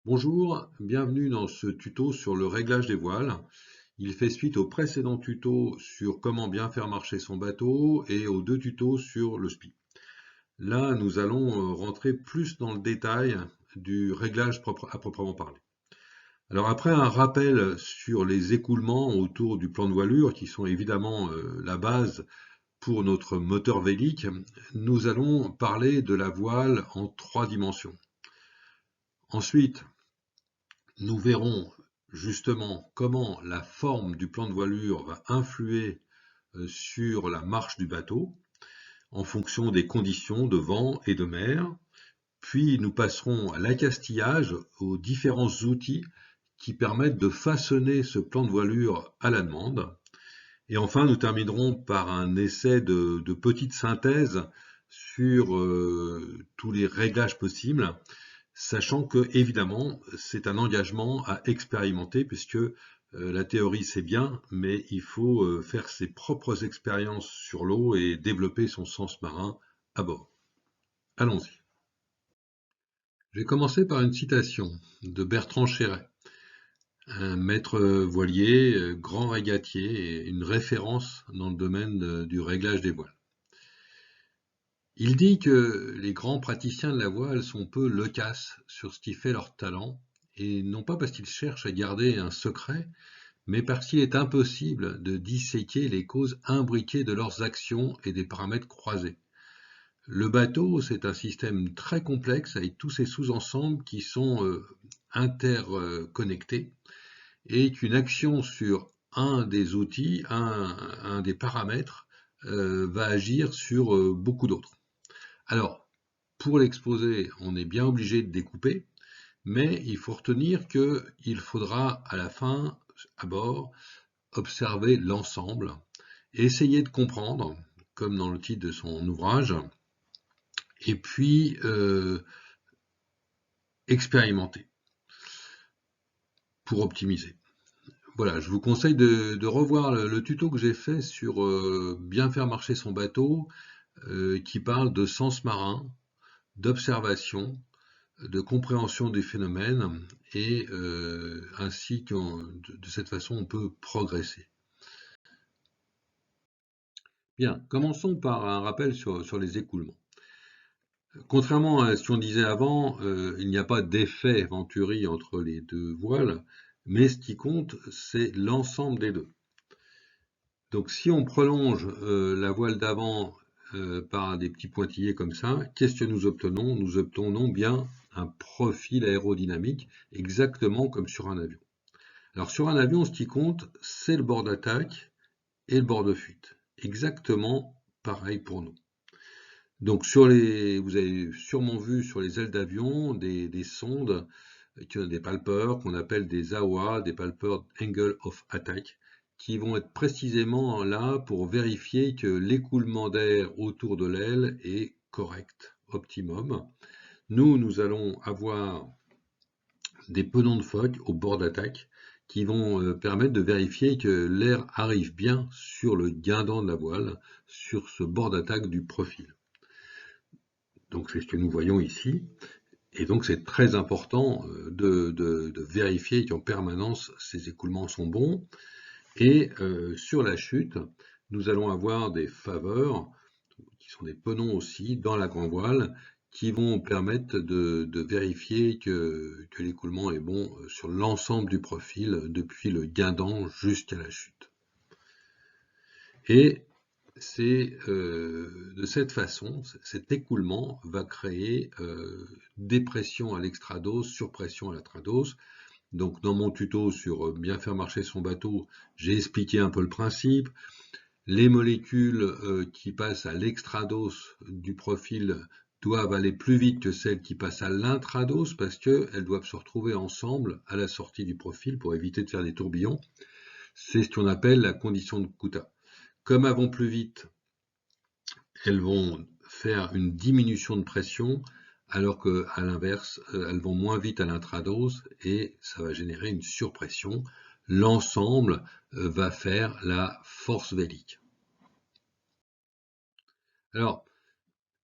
Bonjour, bienvenue dans ce tuto sur le réglage des voiles. Il fait suite au précédent tuto sur comment bien faire marcher son bateau et aux deux tutos sur le SPI. Là, nous allons rentrer plus dans le détail du réglage à proprement parler. Alors après un rappel sur les écoulements autour du plan de voilure, qui sont évidemment la base pour notre moteur vélique, nous allons parler de la voile en 3 dimensions. Ensuite, nous verrons justement comment la forme du plan de voilure va influer sur la marche du bateau en fonction des conditions de vent et de mer. Puis nous passerons à l'accastillage, aux différents outils qui permettent de façonner ce plan de voilure à la demande. Et enfin, nous terminerons par un essai de petite synthèse sur tous les réglages possibles, sachant que, évidemment, c'est un engagement à expérimenter, puisque la théorie c'est bien, mais il faut faire ses propres expériences sur l'eau et développer son sens marin à bord. Allons-y. Je vais commencer par une citation de Bertrand Chéret, un maître voilier, grand régatier et une référence dans le domaine du réglage des voiles. Il dit que les grands praticiens de la voile sont peu loquaces sur ce qui fait leur talent, et non pas parce qu'ils cherchent à garder un secret, mais parce qu'il est impossible de disséquer les causes imbriquées de leurs actions et des paramètres croisés. Le bateau, c'est un système très complexe avec tous ces sous-ensembles qui sont interconnectés, et qu'une action sur un des outils, un des paramètres, va agir sur beaucoup d'autres. Alors, pour l'exposer, on est bien obligé de découper, mais il faut retenir qu'il faudra à la fin, à bord, observer l'ensemble, essayer de comprendre, comme dans le titre de son ouvrage, et puis expérimenter pour optimiser. Voilà, je vous conseille de revoir le tuto que j'ai fait sur bien faire marcher son bateau, qui parle de sens marin, d'observation, de compréhension des phénomènes, et ainsi que de cette façon on peut progresser. Bien, commençons par un rappel sur les écoulements. Contrairement à ce qu'on disait avant, il n'y a pas d'effet Venturi entre les deux voiles, mais ce qui compte, c'est l'ensemble des deux. Donc si on prolonge la voile d'avant par des petits pointillés comme ça, qu'est-ce que nous obtenons? Nous obtenons bien un profil aérodynamique, exactement comme sur un avion. Alors sur un avion, ce qui compte, c'est le bord d'attaque et le bord de fuite. Exactement pareil pour nous. Donc vous avez sûrement vu sur les ailes d'avion des sondes, des palpeurs qu'on appelle des AOA, des palpeurs Angle of Attack, qui vont être précisément là pour vérifier que l'écoulement d'air autour de l'aile est correct, optimum. Nous allons avoir des penons de Fock au bord d'attaque qui vont permettre de vérifier que l'air arrive bien sur le guindant de la voile, sur ce bord d'attaque du profil. Donc c'est ce que nous voyons ici. Et donc c'est très important de vérifier qu'en permanence ces écoulements sont bons. Et sur la chute, nous allons avoir des faveurs, qui sont des penons aussi, dans la grand voile, qui vont permettre de vérifier que l'écoulement est bon sur l'ensemble du profil, depuis le guindant jusqu'à la chute. Et c'est de cette façon, cet écoulement va créer dépression à l'extrados, surpression à l'atrados. Donc dans mon tuto sur bien faire marcher son bateau, j'ai expliqué un peu le principe. Les molécules qui passent à l'extrados du profil doivent aller plus vite que celles qui passent à l'intrados parce qu'elles doivent se retrouver ensemble à la sortie du profil pour éviter de faire des tourbillons. C'est ce qu'on appelle la condition de Kuta. Comme elles vont plus vite, elles vont faire une diminution de pression, alors qu'à l'inverse, elles vont moins vite à l'intrados et ça va générer une surpression. L'ensemble va faire la force vélique. Alors,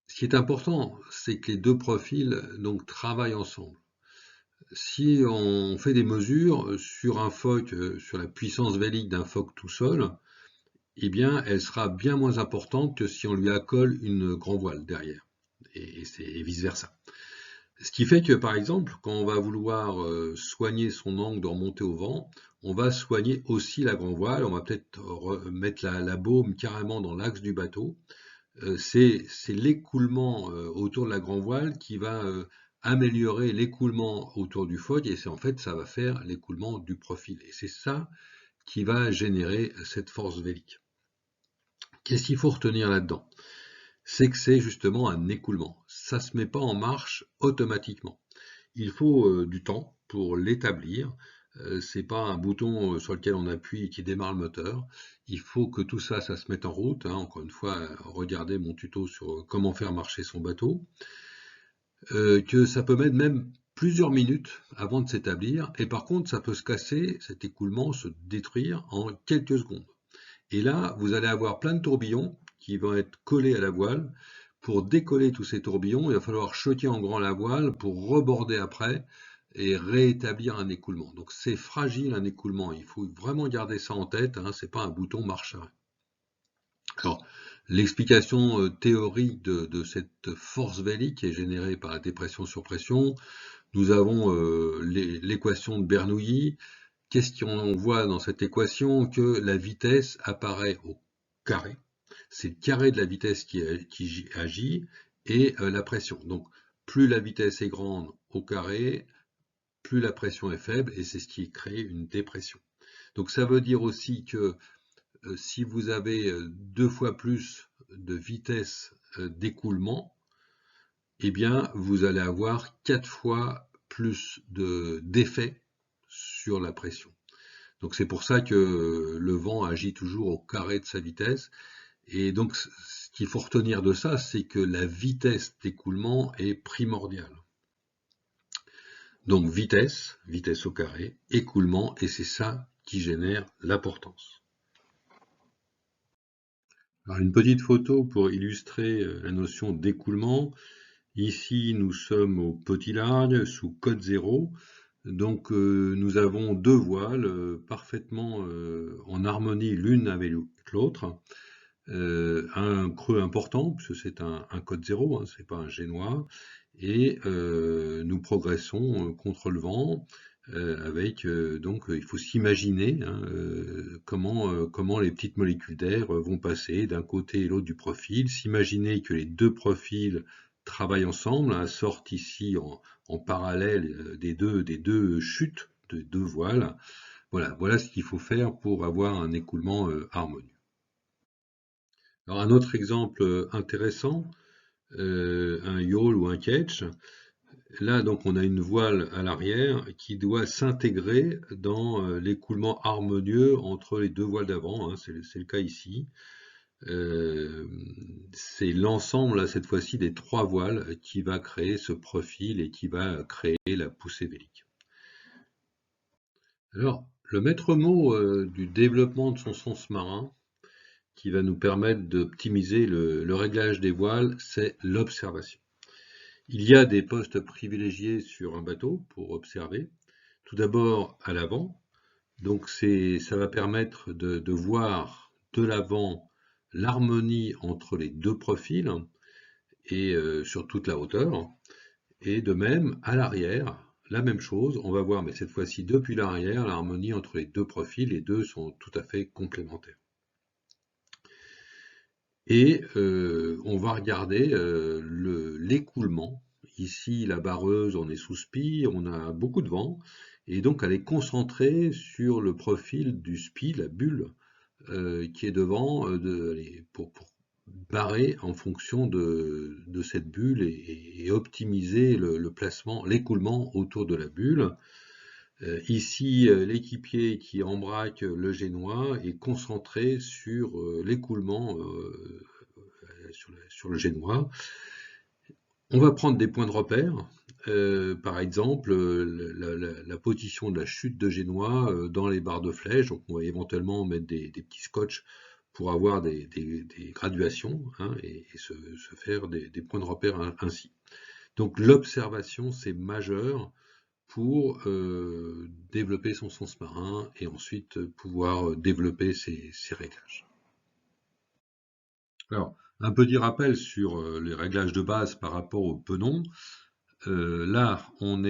ce qui est important, c'est que les deux profils donc travaillent ensemble. Si on fait des mesures sur un phoque, sur la puissance vélique d'un phoque tout seul, eh bien, elle sera bien moins importante que si on lui accole une grand voile derrière, et vice-versa. Ce qui fait que, par exemple, quand on va vouloir soigner son angle de remontée au vent, on va soigner aussi la grand voile, on va peut-être mettre la baume carrément dans l'axe du bateau. C'est l'écoulement autour de la grand voile qui va améliorer l'écoulement autour du phoque, et c'est en fait, ça va faire l'écoulement du profil. Et c'est ça qui va générer cette force vélique. Qu'est-ce qu'il faut retenir là-dedans? C'est que c'est justement un écoulement. Ça ne se met pas en marche automatiquement. Il faut du temps pour l'établir. C'est pas un bouton sur lequel on appuie et qui démarre le moteur. Il faut que tout ça, ça se mette en route. Encore une fois, regardez mon tuto sur comment faire marcher son bateau. Que ça peut mettre même plusieurs minutes avant de s'établir. Et par contre, ça peut se casser, cet écoulement, se détruire en quelques secondes. Et là, vous allez avoir plein de tourbillons qui vont être collés à la voile. Pour décoller tous ces tourbillons, il va falloir choquer en grand la voile pour reborder après et rétablir un écoulement. Donc c'est fragile un écoulement, il faut vraiment garder ça en tête, c'est pas un bouton marche-arrêt. Alors, l'explication théorique de cette force vélique qui est générée par la dépression sur pression, nous avons l'équation de Bernoulli. Qu'est-ce qu'on voit dans cette équation? Que la vitesse apparaît au carré. C'est le carré de la vitesse qui agit et la pression. Donc, plus la vitesse est grande au carré, plus la pression est faible, et c'est ce qui crée une dépression. Donc, ça veut dire aussi que si vous avez 2 fois plus de vitesse d'écoulement, eh bien, vous allez avoir 4 fois plus d'effet sur la pression. Donc c'est pour ça que le vent agit toujours au carré de sa vitesse. Et donc ce qu'il faut retenir de ça, c'est que la vitesse d'écoulement est primordiale. Donc vitesse au carré, écoulement, et c'est ça qui génère la portance. Alors une petite photo pour illustrer la notion d'écoulement. Ici nous sommes au petit large sous code 0. Donc nous avons deux voiles parfaitement en harmonie l'une avec l'autre. Un creux important, puisque c'est un code 0, c'est pas un génois, et nous progressons contre le vent avec donc il faut s'imaginer comment les petites molécules d'air vont passer d'un côté et l'autre du profil, s'imaginer que les deux profils travaillent ensemble, sortent ici en parallèle des deux chutes de deux voiles. Voilà ce qu'il faut faire pour avoir un écoulement harmonieux. Alors un autre exemple intéressant, un yawl ou un ketch. Là donc on a une voile à l'arrière qui doit s'intégrer dans l'écoulement harmonieux entre les deux voiles d'avant, c'est le cas ici. C'est l'ensemble cette fois-ci des trois voiles qui va créer ce profil et qui va créer la poussée vélique. Alors le maître mot du développement de son sens marin, qui va nous permettre d'optimiser le réglage des voiles, c'est l'observation. Il y a des postes privilégiés sur un bateau pour observer. Tout d'abord à l'avant, donc ça va permettre de voir de l'avant l'harmonie entre les deux profils et sur toute la hauteur. Et de même à l'arrière, la même chose, on va voir, mais cette fois-ci depuis l'arrière, l'harmonie entre les deux profils, les deux sont tout à fait complémentaires. Et on va regarder l'écoulement. Ici, la vareuse, on est sous spi, on a beaucoup de vent, et donc elle est concentrée sur le profil du spi, la bulle qui est devant, pour barrer en fonction de cette bulle et optimiser le placement, l'écoulement autour de la bulle. Ici, l'équipier qui embraque le génois est concentré sur l'écoulement sur le génois. On va prendre des points de repère, par exemple la position de la chute de génois dans les barres de flèche. Donc on va éventuellement mettre des petits scotch pour avoir des graduations et se faire des points de repère ainsi. Donc l'observation, c'est majeur pour développer son sens marin et ensuite pouvoir développer ses réglages. Alors, un petit rappel sur les réglages de base par rapport aux penons. Là, on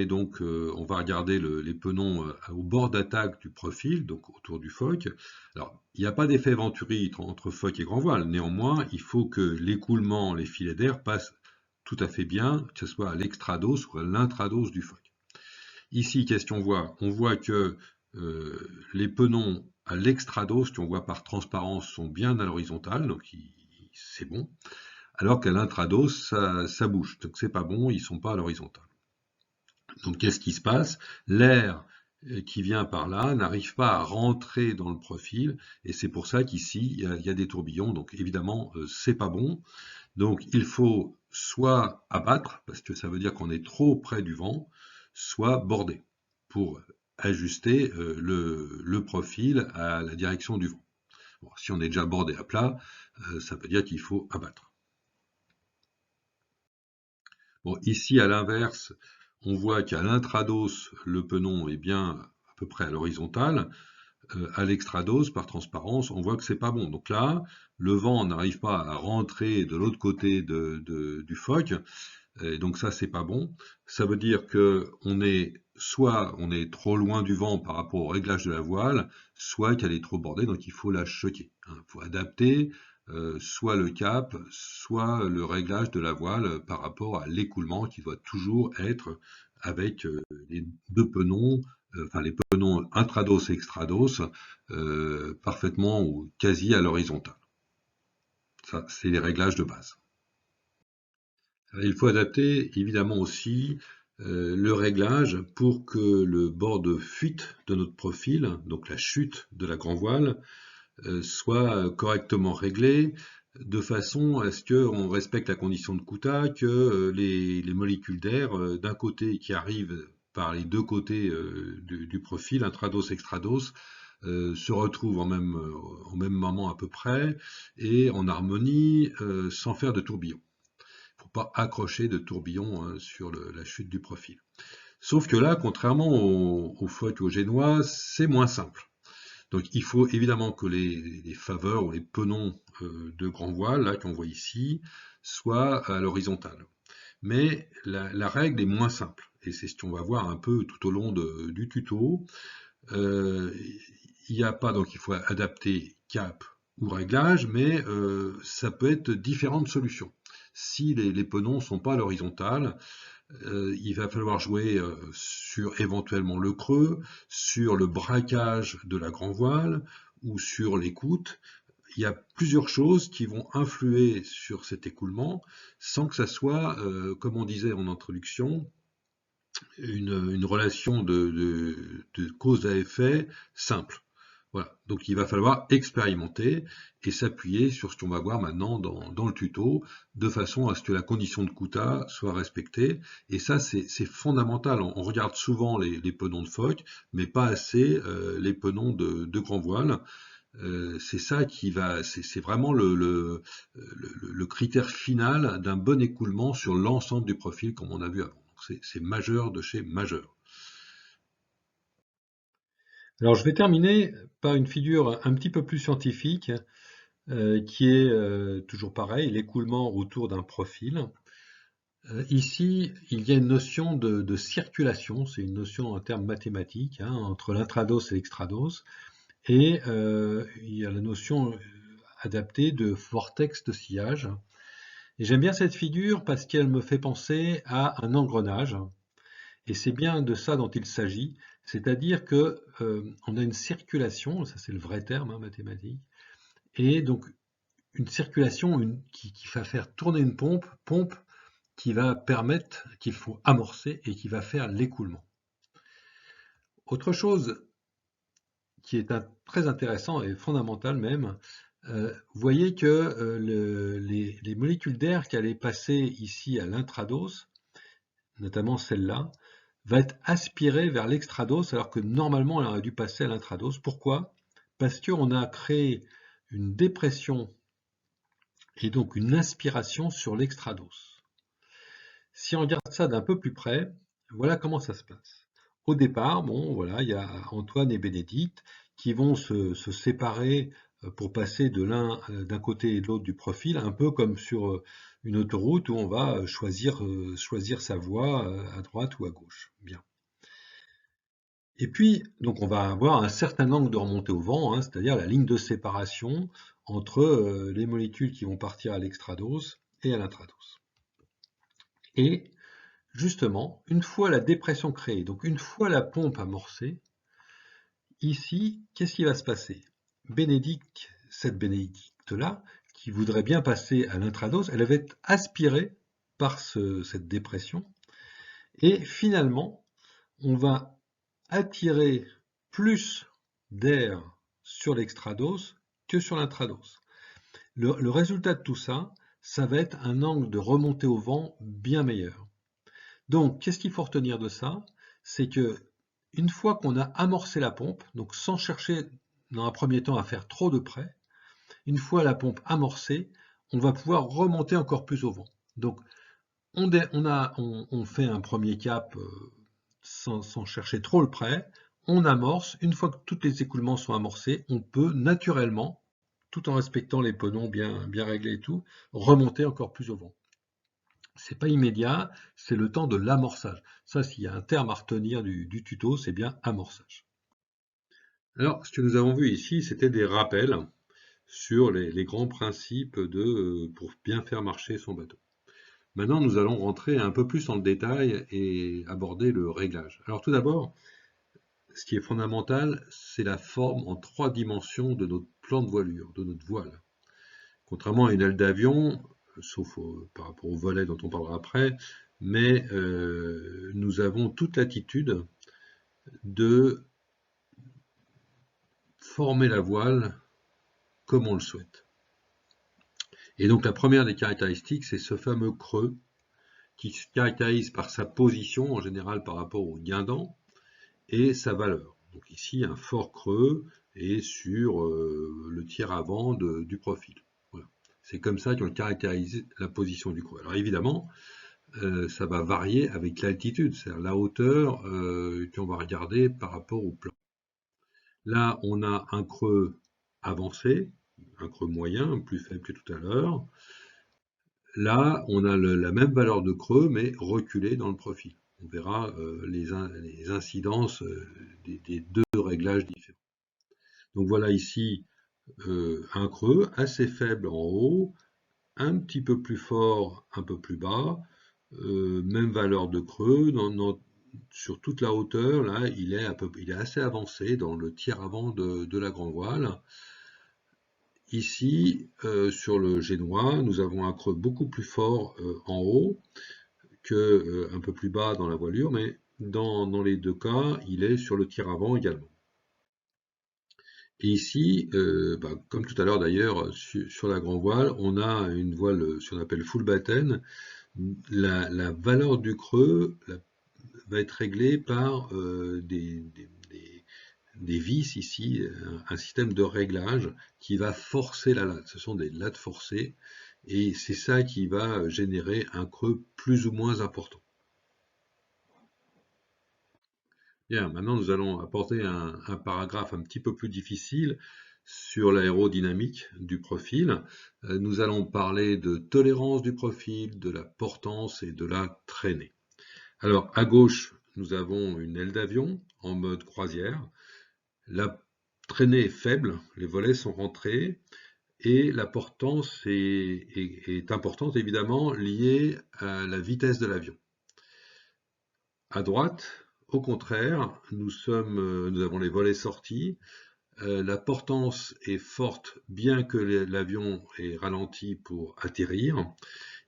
va regarder les penons au bord d'attaque du profil, donc autour du foc. Alors, il n'y a pas d'effet Venturi entre foc et grand voile. Néanmoins, il faut que l'écoulement, les filets d'air passent tout à fait bien, que ce soit à l'extrados ou à l'intrados du foc. Ici, qu'est-ce qu'on voit? On voit que les penons à l'extrados, qu'on voit par transparence, sont bien à l'horizontale, donc c'est bon. Alors qu'à l'intrados, ça bouge, donc c'est pas bon, ils sont pas à l'horizontale. Donc qu'est-ce qui se passe? L'air qui vient par là n'arrive pas à rentrer dans le profil, et c'est pour ça qu'ici il y a des tourbillons, donc évidemment c'est pas bon. Donc il faut soit abattre, parce que ça veut dire qu'on est trop près du vent, soit border, pour ajuster le profil à la direction du vent. Bon, si on est déjà bordé à plat, ça veut dire qu'il faut abattre. Bon, ici, à l'inverse, on voit qu'à l'intrados, le penon est bien à peu près à l'horizontale. À l'extrados, par transparence, on voit que c'est pas bon. Donc là, le vent n'arrive pas à rentrer de l'autre côté du foc. Et donc ça, c'est pas bon. Ça veut dire que soit on est trop loin du vent par rapport au réglage de la voile, soit qu'elle est trop bordée, donc il faut la choquer. Il faut adapter soit le cap, soit le réglage de la voile par rapport à l'écoulement qui doit toujours être avec les deux penons, enfin les penons intrados et extrados, parfaitement ou quasi à l'horizontale. Ça, c'est les réglages de base. Il faut adapter évidemment aussi le réglage pour que le bord de fuite de notre profil, donc la chute de la grand voile, soit correctement réglé de façon à ce qu'on respecte la condition de Kuta, que les molécules d'air d'un côté qui arrivent par les deux côtés du profil, intrados-extrados, se retrouvent au même moment à peu près et en harmonie sans faire de tourbillon. Il ne faut pas accrocher de tourbillon sur la chute du profil. Sauf que là, contrairement au foc ou au génois, c'est moins simple. Donc il faut évidemment que les faveurs ou les penons de grand voile, là qu'on voit ici, soient à l'horizontale. Mais la règle est moins simple, et c'est ce qu'on va voir un peu tout au long du tuto. Il n'y a pas, donc il faut adapter cap ou réglage, mais ça peut être différentes solutions. Si les penons ne sont pas à l'horizontale, il va falloir jouer sur éventuellement le creux, sur le braquage de la grand voile ou sur l'écoute. Il y a plusieurs choses qui vont influer sur cet écoulement sans que ça soit, comme on disait en introduction, une relation de cause à effet simple. Voilà. Donc il va falloir expérimenter et s'appuyer sur ce qu'on va voir maintenant dans le tuto, de façon à ce que la condition de Kuta soit respectée. Et ça, c'est fondamental. On regarde souvent les penons de phoque, mais pas assez les penons de grand voile. C'est ça c'est vraiment le critère final d'un bon écoulement sur l'ensemble du profil, comme on a vu avant. C'est majeur de chez majeur. Alors je vais terminer par une figure un petit peu plus scientifique qui est toujours pareil, l'écoulement autour d'un profil. Ici, il y a une notion de circulation, c'est une notion en termes mathématiques, entre l'intrados et l'extrados, et il y a la notion adaptée de vortex de sillage. Et j'aime bien cette figure parce qu'elle me fait penser à un engrenage. Et c'est bien de ça dont il s'agit, c'est-à-dire que on a une circulation, ça c'est le vrai terme mathématique, et donc une circulation qui va faire tourner une pompe qui va permettre, qu'il faut amorcer et qui va faire l'écoulement. Autre chose qui est très intéressant et fondamental même, vous voyez que les molécules d'air qui allaient passer ici à l'intrados, notamment celle-là, va être aspirée vers l'extrados alors que normalement elle aurait dû passer à l'intrados. Pourquoi? Parce qu'on a créé une dépression et donc une inspiration sur l'extrados. Si on regarde ça d'un peu plus près, voilà comment ça se passe. au départ, bon, voilà, il y a Antoine et Bénédicte qui vont se séparer pour passer d'un côté et de l'autre du profil, un peu comme sur une autoroute où on va choisir sa voie à droite ou à gauche. Bien. Et puis, donc on va avoir un certain angle de remontée au vent, hein, c'est-à-dire la ligne de séparation entre les molécules qui vont partir à l'extrados et à l'intrados. Et justement, une fois la dépression créée, donc une fois la pompe amorcée, ici, qu'est-ce qui va se passer? Cette Bénédicte-là, qui voudrait bien passer à l'intrados, elle va être aspirée par cette dépression, et finalement, on va attirer plus d'air sur l'extrados que sur l'intrados. Le résultat de tout ça, ça va être un angle de remontée au vent bien meilleur. Donc, qu'est-ce qu'il faut retenir de ça? C'est que une fois qu'on a amorcé la pompe, donc sans chercher dans un premier temps à faire trop de près, une fois la pompe amorcée, on va pouvoir remonter encore plus au vent. Donc, on fait un premier cap sans chercher trop le près, on amorce, une fois que tous les écoulements sont amorcés, on peut naturellement, tout en respectant les penons bien réglés et tout, remonter encore plus au vent. C'est pas immédiat, c'est le temps de l'amorçage. Ça, s'il y a un terme à retenir du tuto, c'est bien amorçage. Alors, ce que nous avons vu ici, c'était des rappels sur les grands principes pour bien faire marcher son bateau. Maintenant, nous allons rentrer un peu plus dans le détail et aborder le réglage. Alors tout d'abord, ce qui est fondamental, c'est la forme en 3 dimensions de notre plan de voilure, de notre voile. Contrairement à une aile d'avion, sauf par rapport au volet dont on parlera après, mais nous avons toute l'attitude de former la voile comme on le souhaite. Et donc la première des caractéristiques, c'est ce fameux creux qui se caractérise par sa position, en général par rapport au guindant, et sa valeur. Donc ici, un fort creux et sur le tiers avant du profil. Voilà. C'est comme ça qu'on caractérise la position du creux. Alors évidemment, ça va varier avec l'altitude, c'est-à-dire la hauteur qu'on va regarder par rapport au plan. Là, on a un creux avancé, un creux moyen, plus faible que tout à l'heure. Là, on a la même valeur de creux, mais reculé dans le profil. On verra les incidences des deux réglages différents. Donc voilà ici un creux assez faible en haut, un petit peu plus fort un peu plus bas, même valeur de creux. Sur toute la hauteur, là, il est assez avancé dans le tiers avant de la grand voile. Ici, sur le génois, nous avons un creux beaucoup plus fort en haut que un peu plus bas dans la voilure, mais dans les deux cas, il est sur le tiers avant également. Et ici, comme tout à l'heure d'ailleurs, sur la grand voile, on a une voile, ce qu'on appelle full batten. La valeur du creux va être réglée par des vis ici, un système de réglage qui va forcer la latte. Ce sont des lattes forcées et c'est ça qui va générer un creux plus ou moins important. Bien, maintenant nous allons apporter un paragraphe un petit peu plus difficile sur l'aérodynamique du profil. Nous allons parler de tolérance du profil, de la portance et de la traînée. Alors à gauche, nous avons une aile d'avion en mode croisière. La traînée est faible, les volets sont rentrés et la portance est importante évidemment liée à la vitesse de l'avion. À droite, au contraire, nous avons les volets sortis. La portance est forte bien que l'avion est ralenti pour atterrir.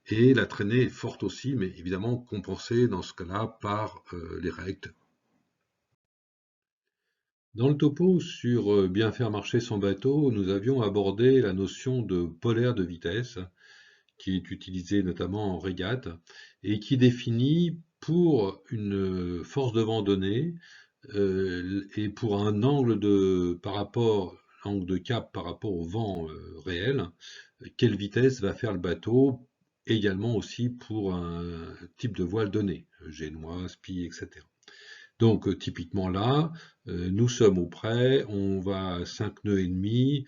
Et la traînée est forte aussi, mais évidemment compensée dans ce cas-là par les réacteurs. Dans le topo sur bien faire marcher son bateau, nous avions abordé la notion de polaire de vitesse, qui est utilisée notamment en régate, et qui définit pour une force de vent donnée et pour un angle angle de cap par rapport au vent réel, quelle vitesse va faire le bateau, également aussi pour un type de voile donné, génois, spi, etc. Donc typiquement là, nous sommes au près, on va à 5 nœuds et demi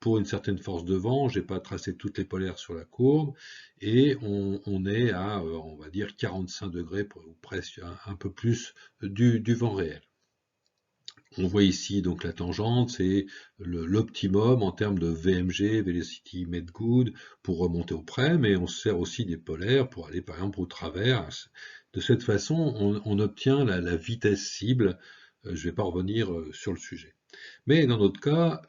pour une certaine force de vent, j'ai pas tracé toutes les polaires sur la courbe, et on est à, on va dire 45 degrés, ou presque un peu plus du vent réel. On voit ici donc la tangente, c'est l'optimum en termes de VMG, Velocity Made Good, pour remonter au près, mais on se sert aussi des polaires pour aller par exemple au travers. De cette façon, on obtient la vitesse cible. Je ne vais pas revenir sur le sujet. Mais dans notre cas,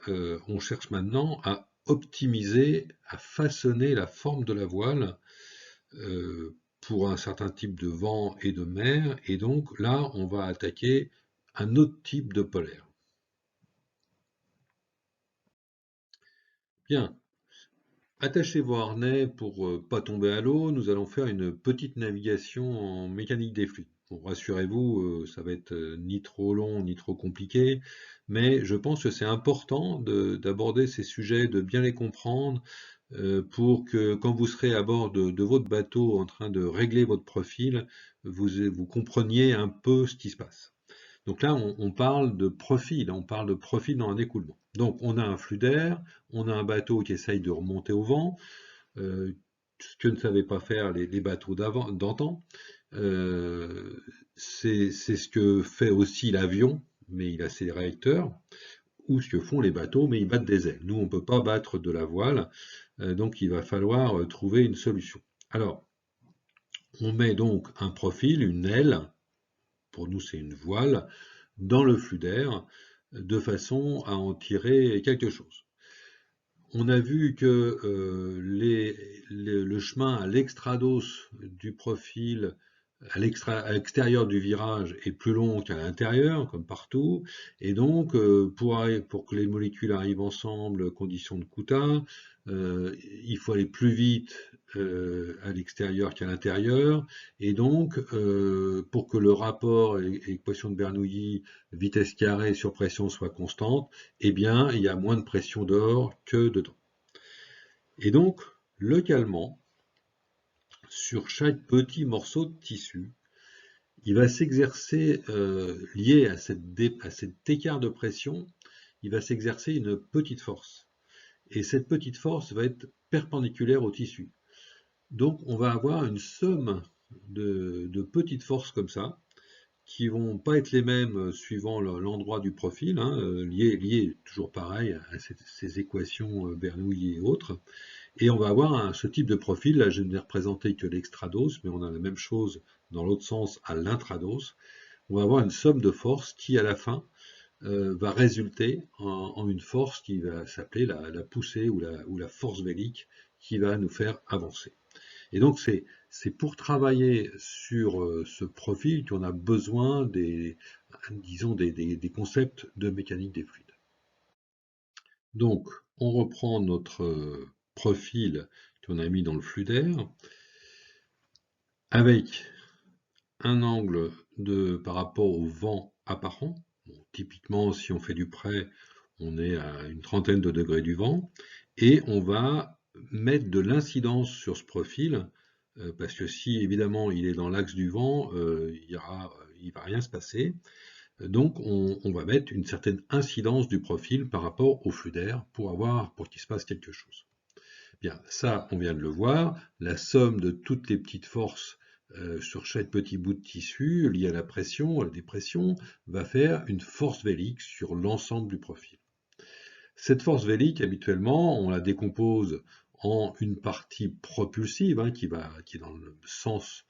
on cherche maintenant à optimiser, à façonner la forme de la voile pour un certain type de vent et de mer, et donc là, on va attaquer un autre type de polaire. Bien, attachez vos harnais pour pas tomber à l'eau. Nous allons faire une petite navigation en mécanique des fluides. Bon, rassurez-vous, ça va être ni trop long ni trop compliqué, mais je pense que c'est important d'aborder ces sujets, de bien les comprendre, pour que quand vous serez à bord de votre bateau en train de régler votre profil, vous compreniez un peu ce qui se passe. Donc là, on parle de profil, on parle de profil dans un écoulement. Donc on a un flux d'air, on a un bateau qui essaye de remonter au vent, ce que ne savaient pas faire les bateaux d'antan. C'est ce que fait aussi l'avion, mais il a ses réacteurs, ou ce que font les bateaux, mais ils battent des ailes. Nous, on ne peut pas battre de la voile, donc il va falloir trouver une solution. Alors, on met donc un profil, une aile, pour nous c'est une voile, dans le flux d'air, de façon à en tirer quelque chose. On a vu que le chemin à l'extrados du profil, à l'extérieur du virage, est plus long qu'à l'intérieur, comme partout, et donc pour que les molécules arrivent ensemble, condition de Couta, il faut aller plus vite à l'extérieur qu'à l'intérieur, et donc pour que le rapport équation de Bernoulli, vitesse carrée sur pression soit constante, eh bien il y a moins de pression dehors que dedans. Et donc localement, sur chaque petit morceau de tissu, il va s'exercer, lié à cet écart de pression, il va s'exercer une petite force. Et cette petite force va être perpendiculaire au tissu. Donc on va avoir une somme de petites forces comme ça, qui vont pas être les mêmes suivant l'endroit du profil, hein, liées toujours pareil à ces équations Bernoulli et autres. Et on va avoir ce type de profil. Là, je n'ai représenté que l'extrados, mais on a la même chose dans l'autre sens à l'intrados. On va avoir une somme de forces qui, à la fin, va résulter en une force qui va s'appeler la poussée ou la force vélique qui va nous faire avancer. Et donc, c'est pour travailler sur ce profil qu'on a besoin disons, des concepts de mécanique des fluides. Donc, on reprend notre profil qu'on a mis dans le flux d'air avec un angle par rapport au vent apparent. Bon, typiquement, si on fait du près, on est à une trentaine de degrés du vent, et on va mettre de l'incidence sur ce profil, parce que si évidemment il est dans l'axe du vent, il va rien se passer. Donc on va mettre une certaine incidence du profil par rapport au flux d'air pour qu'il se passe quelque chose. Bien, ça, on vient de le voir. La somme de toutes les petites forces sur chaque petit bout de tissu lié à la pression, à la dépression, va faire une force vélique sur l'ensemble du profil. Cette force vélique, habituellement, on la décompose en une partie propulsive, hein, qui est dans le sens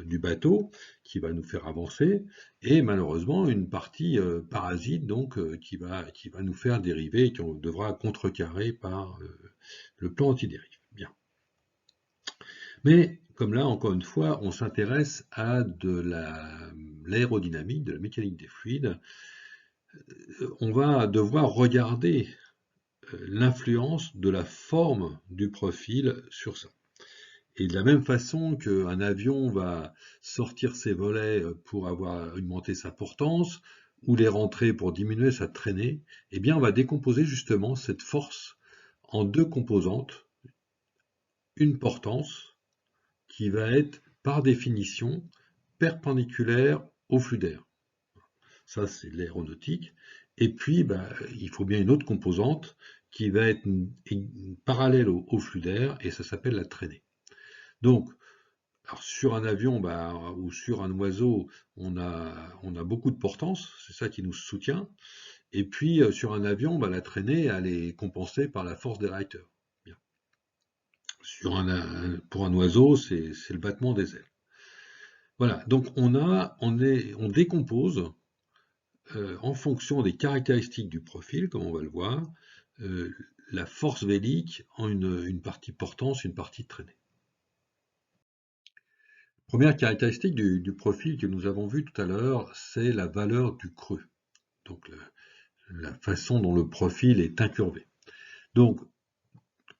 du bateau, qui va nous faire avancer, et malheureusement une partie parasite, donc qui va nous faire dériver et qu'on devra contrecarrer par le plan antidérive. Bien. Mais comme là, encore une fois, on s'intéresse à de l'aérodynamique, de la mécanique des fluides, on va devoir regarder l'influence de la forme du profil sur ça. Et de la même façon qu'un avion va sortir ses volets pour augmenter sa portance, ou les rentrer pour diminuer sa traînée, eh bien on va décomposer justement cette force en deux composantes, une portance qui va être par définition perpendiculaire au flux d'air. Ça, c'est l'aéronautique. Et puis, il faut bien une autre composante qui va être parallèle au flux d'air, et ça s'appelle la traînée. Donc, alors sur un avion ou sur un oiseau, on a beaucoup de portance, c'est ça qui nous soutient. Et puis sur un avion, la traînée, elle est compensée par la force des réacteurs. Bien. Pour un oiseau, c'est le battement des ailes. Voilà, donc on décompose en fonction des caractéristiques du profil, comme on va le voir, euh, la force vélique en une partie portance, une partie traînée. Première caractéristique du profil que nous avons vu tout à l'heure, c'est la valeur du creux, donc la façon dont le profil est incurvé. Donc,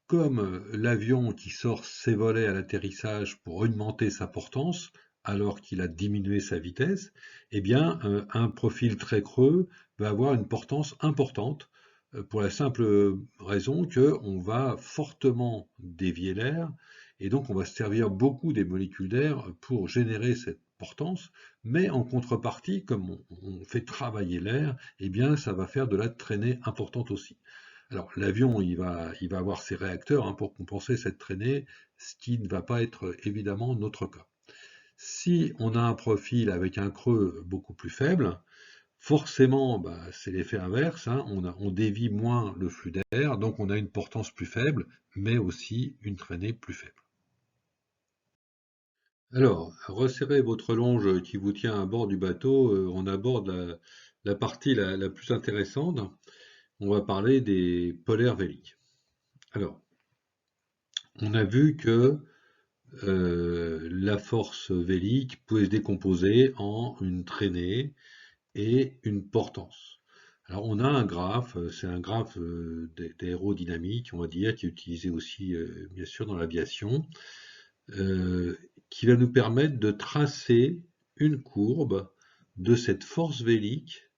comme l'avion qui sort ses volets à l'atterrissage pour augmenter sa portance, alors qu'il a diminué sa vitesse, eh bien, un profil très creux va avoir une portance importante pour la simple raison qu'on va fortement dévier l'air et donc on va se servir beaucoup des molécules d'air pour générer cette portance, mais en contrepartie, comme on fait travailler l'air, eh bien, ça va faire de la traînée importante aussi. Alors, l'avion, il va avoir ses réacteurs pour compenser cette traînée, ce qui ne va pas être évidemment notre cas. Si on a un profil avec un creux beaucoup plus faible, forcément, c'est l'effet inverse, on dévie moins le flux d'air, donc on a une portance plus faible, mais aussi une traînée plus faible. Alors, resserrez votre longe qui vous tient à bord du bateau, on aborde la partie la plus intéressante. On va parler des polaires véliques. Alors, on a vu que la force vélique pouvait se décomposer en une traînée et une portance. Alors on a un graphe, c'est un graphe d'aérodynamique, on va dire, qui est utilisé aussi bien sûr dans l'aviation, qui va nous permettre de tracer une courbe de cette force vélique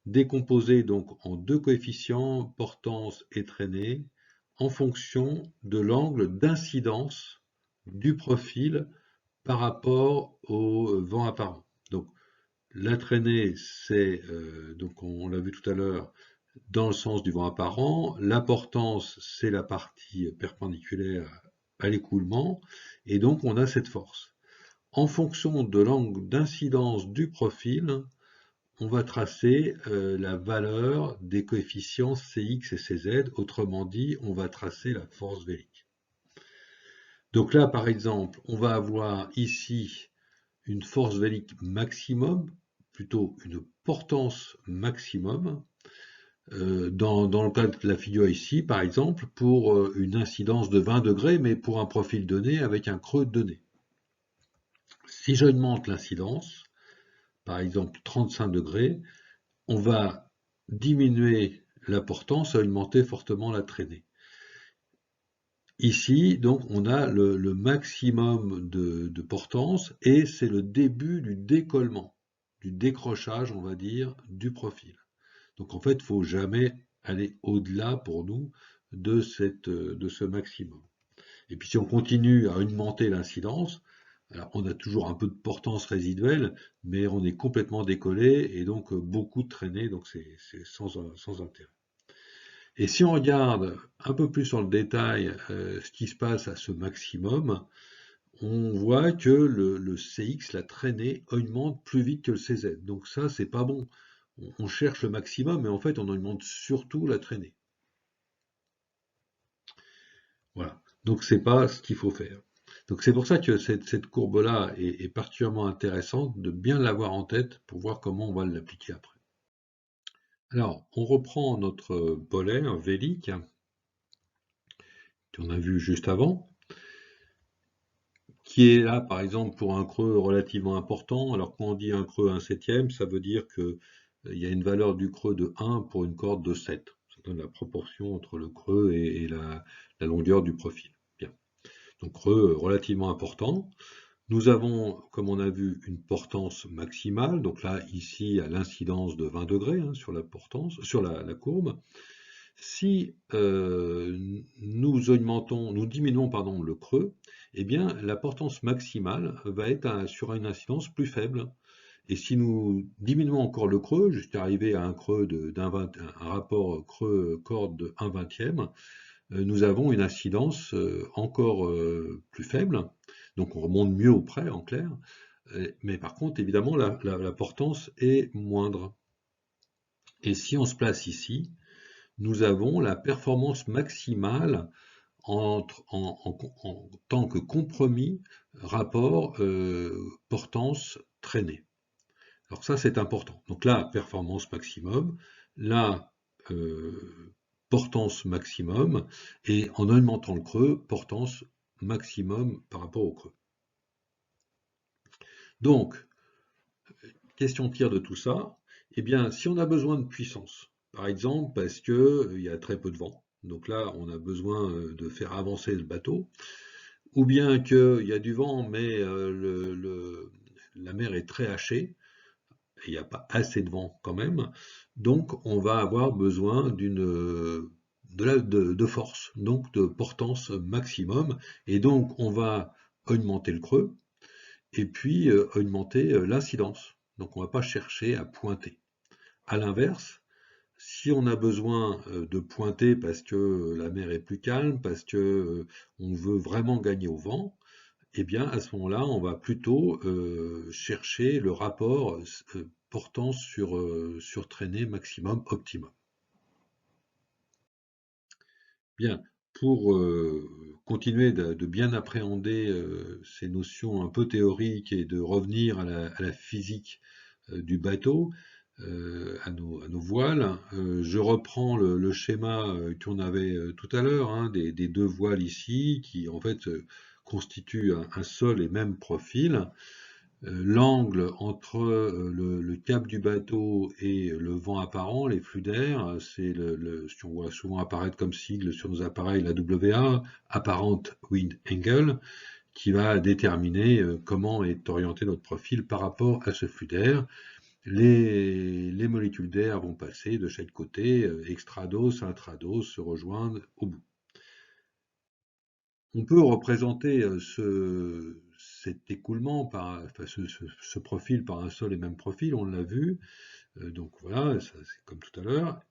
décomposée donc en deux coefficients, portance et traînée, en fonction de l'angle d'incidence du profil par rapport au vent apparent. Donc la traînée, c'est, donc on l'a vu tout à l'heure, dans le sens du vent apparent. La portance, c'est la partie perpendiculaire à l'écoulement. Et donc on a cette force. En fonction de l'angle d'incidence du profil, on va tracer la valeur des coefficients Cx et Cz. Autrement dit, on va tracer la force vélique. Donc là, par exemple, on va avoir ici une force vélique maximum, plutôt une portance maximum, dans le cas de la figure ici, par exemple, pour une incidence de 20 degrés, mais pour un profil donné avec un creux donné. Si j'augmente l'incidence, par exemple 35 degrés, on va diminuer la portance, augmenter fortement la traînée. Ici, donc, on a le maximum de portance et c'est le début du décollement, du décrochage, on va dire, du profil. Donc en fait, il ne faut jamais aller au-delà pour nous de ce maximum. Et puis si on continue à augmenter l'incidence, alors on a toujours un peu de portance résiduelle, mais on est complètement décollé et donc beaucoup de traînée, donc c'est sans intérêt. Et si on regarde un peu plus dans le détail ce qui se passe à ce maximum, on voit que le Cx, la traînée, augmente plus vite que le Cz. Donc ça, c'est pas bon. On cherche le maximum, mais en fait, on augmente surtout la traînée. Voilà. Donc c'est pas ce qu'il faut faire. Donc c'est pour ça que cette courbe-là est particulièrement intéressante de bien l'avoir en tête pour voir comment on va l'appliquer après. Alors, on reprend notre polaire vélique qu'on a vu juste avant, qui est là, par exemple, pour un creux relativement important. Alors, quand on dit un creux 1/7, ça veut dire qu'il y a une valeur du creux de 1 pour une corde de 7. Ça donne la proportion entre le creux et la longueur du profil. Bien. Donc, creux relativement important. Nous avons, comme on a vu, une portance maximale. Donc là, ici, à l'incidence de 20 degrés sur la portance, sur la courbe. Si nous diminuons le creux, eh bien la portance maximale va être sur une incidence plus faible. Et si nous diminuons encore le creux, jusqu'à arriver à un creux un rapport creux-corde de 1/20, nous avons une incidence encore plus faible, donc on remonte mieux au près en clair, mais par contre évidemment la portance est moindre. Et si on se place ici, nous avons la performance maximale en tant que compromis rapport portance traînée. Alors ça c'est important. Donc là, performance maximum, là, portance maximum, et en augmentant le creux, portance maximum par rapport au creux. Donc, question tire de tout ça, eh bien, si on a besoin de puissance, par exemple parce qu'il y a très peu de vent, donc là on a besoin de faire avancer le bateau, ou bien qu'il y a du vent mais la mer est très hachée, et il n'y a pas assez de vent quand même, donc on va avoir besoin de force, donc de portance maximum, et donc on va augmenter le creux, et puis augmenter l'incidence. Donc on ne va pas chercher à pointer. À l'inverse, si on a besoin de pointer parce que la mer est plus calme, parce que on veut vraiment gagner au vent, eh bien à ce moment-là, on va plutôt chercher le rapport portant sur traînée maximum optimum. Bien, pour continuer de bien appréhender ces notions un peu théoriques et de revenir à la physique du bateau, à nos voiles, je reprends le schéma qu'on avait tout à l'heure, hein, des deux voiles ici, qui en fait constituent un seul et même profil. L'angle entre le cap du bateau et le vent apparent, les flux d'air, c'est ce qu'on voit souvent apparaître comme sigle sur nos appareils, la WA, Apparent Wind Angle, qui va déterminer comment est orienté notre profil par rapport à ce flux d'air. Les molécules d'air vont passer de chaque côté, extrados, intrados, se rejoindre au bout. On peut représenter cet écoulement, ce profil par un seul et même profil, on l'a vu. Donc voilà, c'est comme tout à l'heure.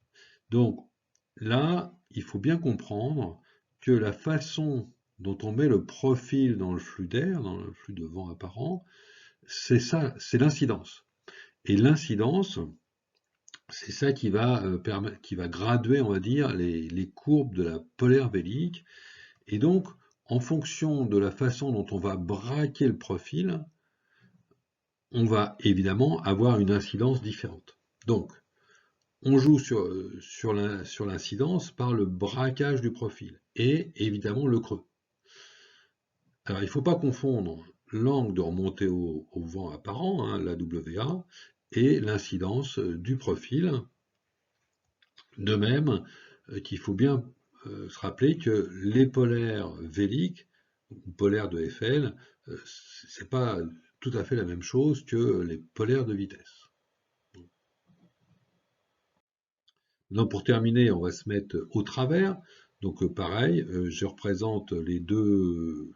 Donc là, il faut bien comprendre que la façon dont on met le profil dans le flux d'air, dans le flux de vent apparent, c'est ça, c'est l'incidence. Et l'incidence, c'est ça qui va graduer, on va dire, les courbes de la polaire vélique. Et donc, en fonction de la façon dont on va braquer le profil, on va évidemment avoir une incidence différente. Donc, on joue sur l'incidence par le braquage du profil et évidemment le creux. Alors, il ne faut pas confondre l'angle de remontée au vent apparent, hein, la WA, et l'incidence du profil. De même qu'il faut bien se rappeler que les polaires véliques, ou polaires de Eiffel, c'est pas tout à fait la même chose que les polaires de vitesse. Donc pour terminer, on va se mettre au travers. Donc pareil, je représente les deux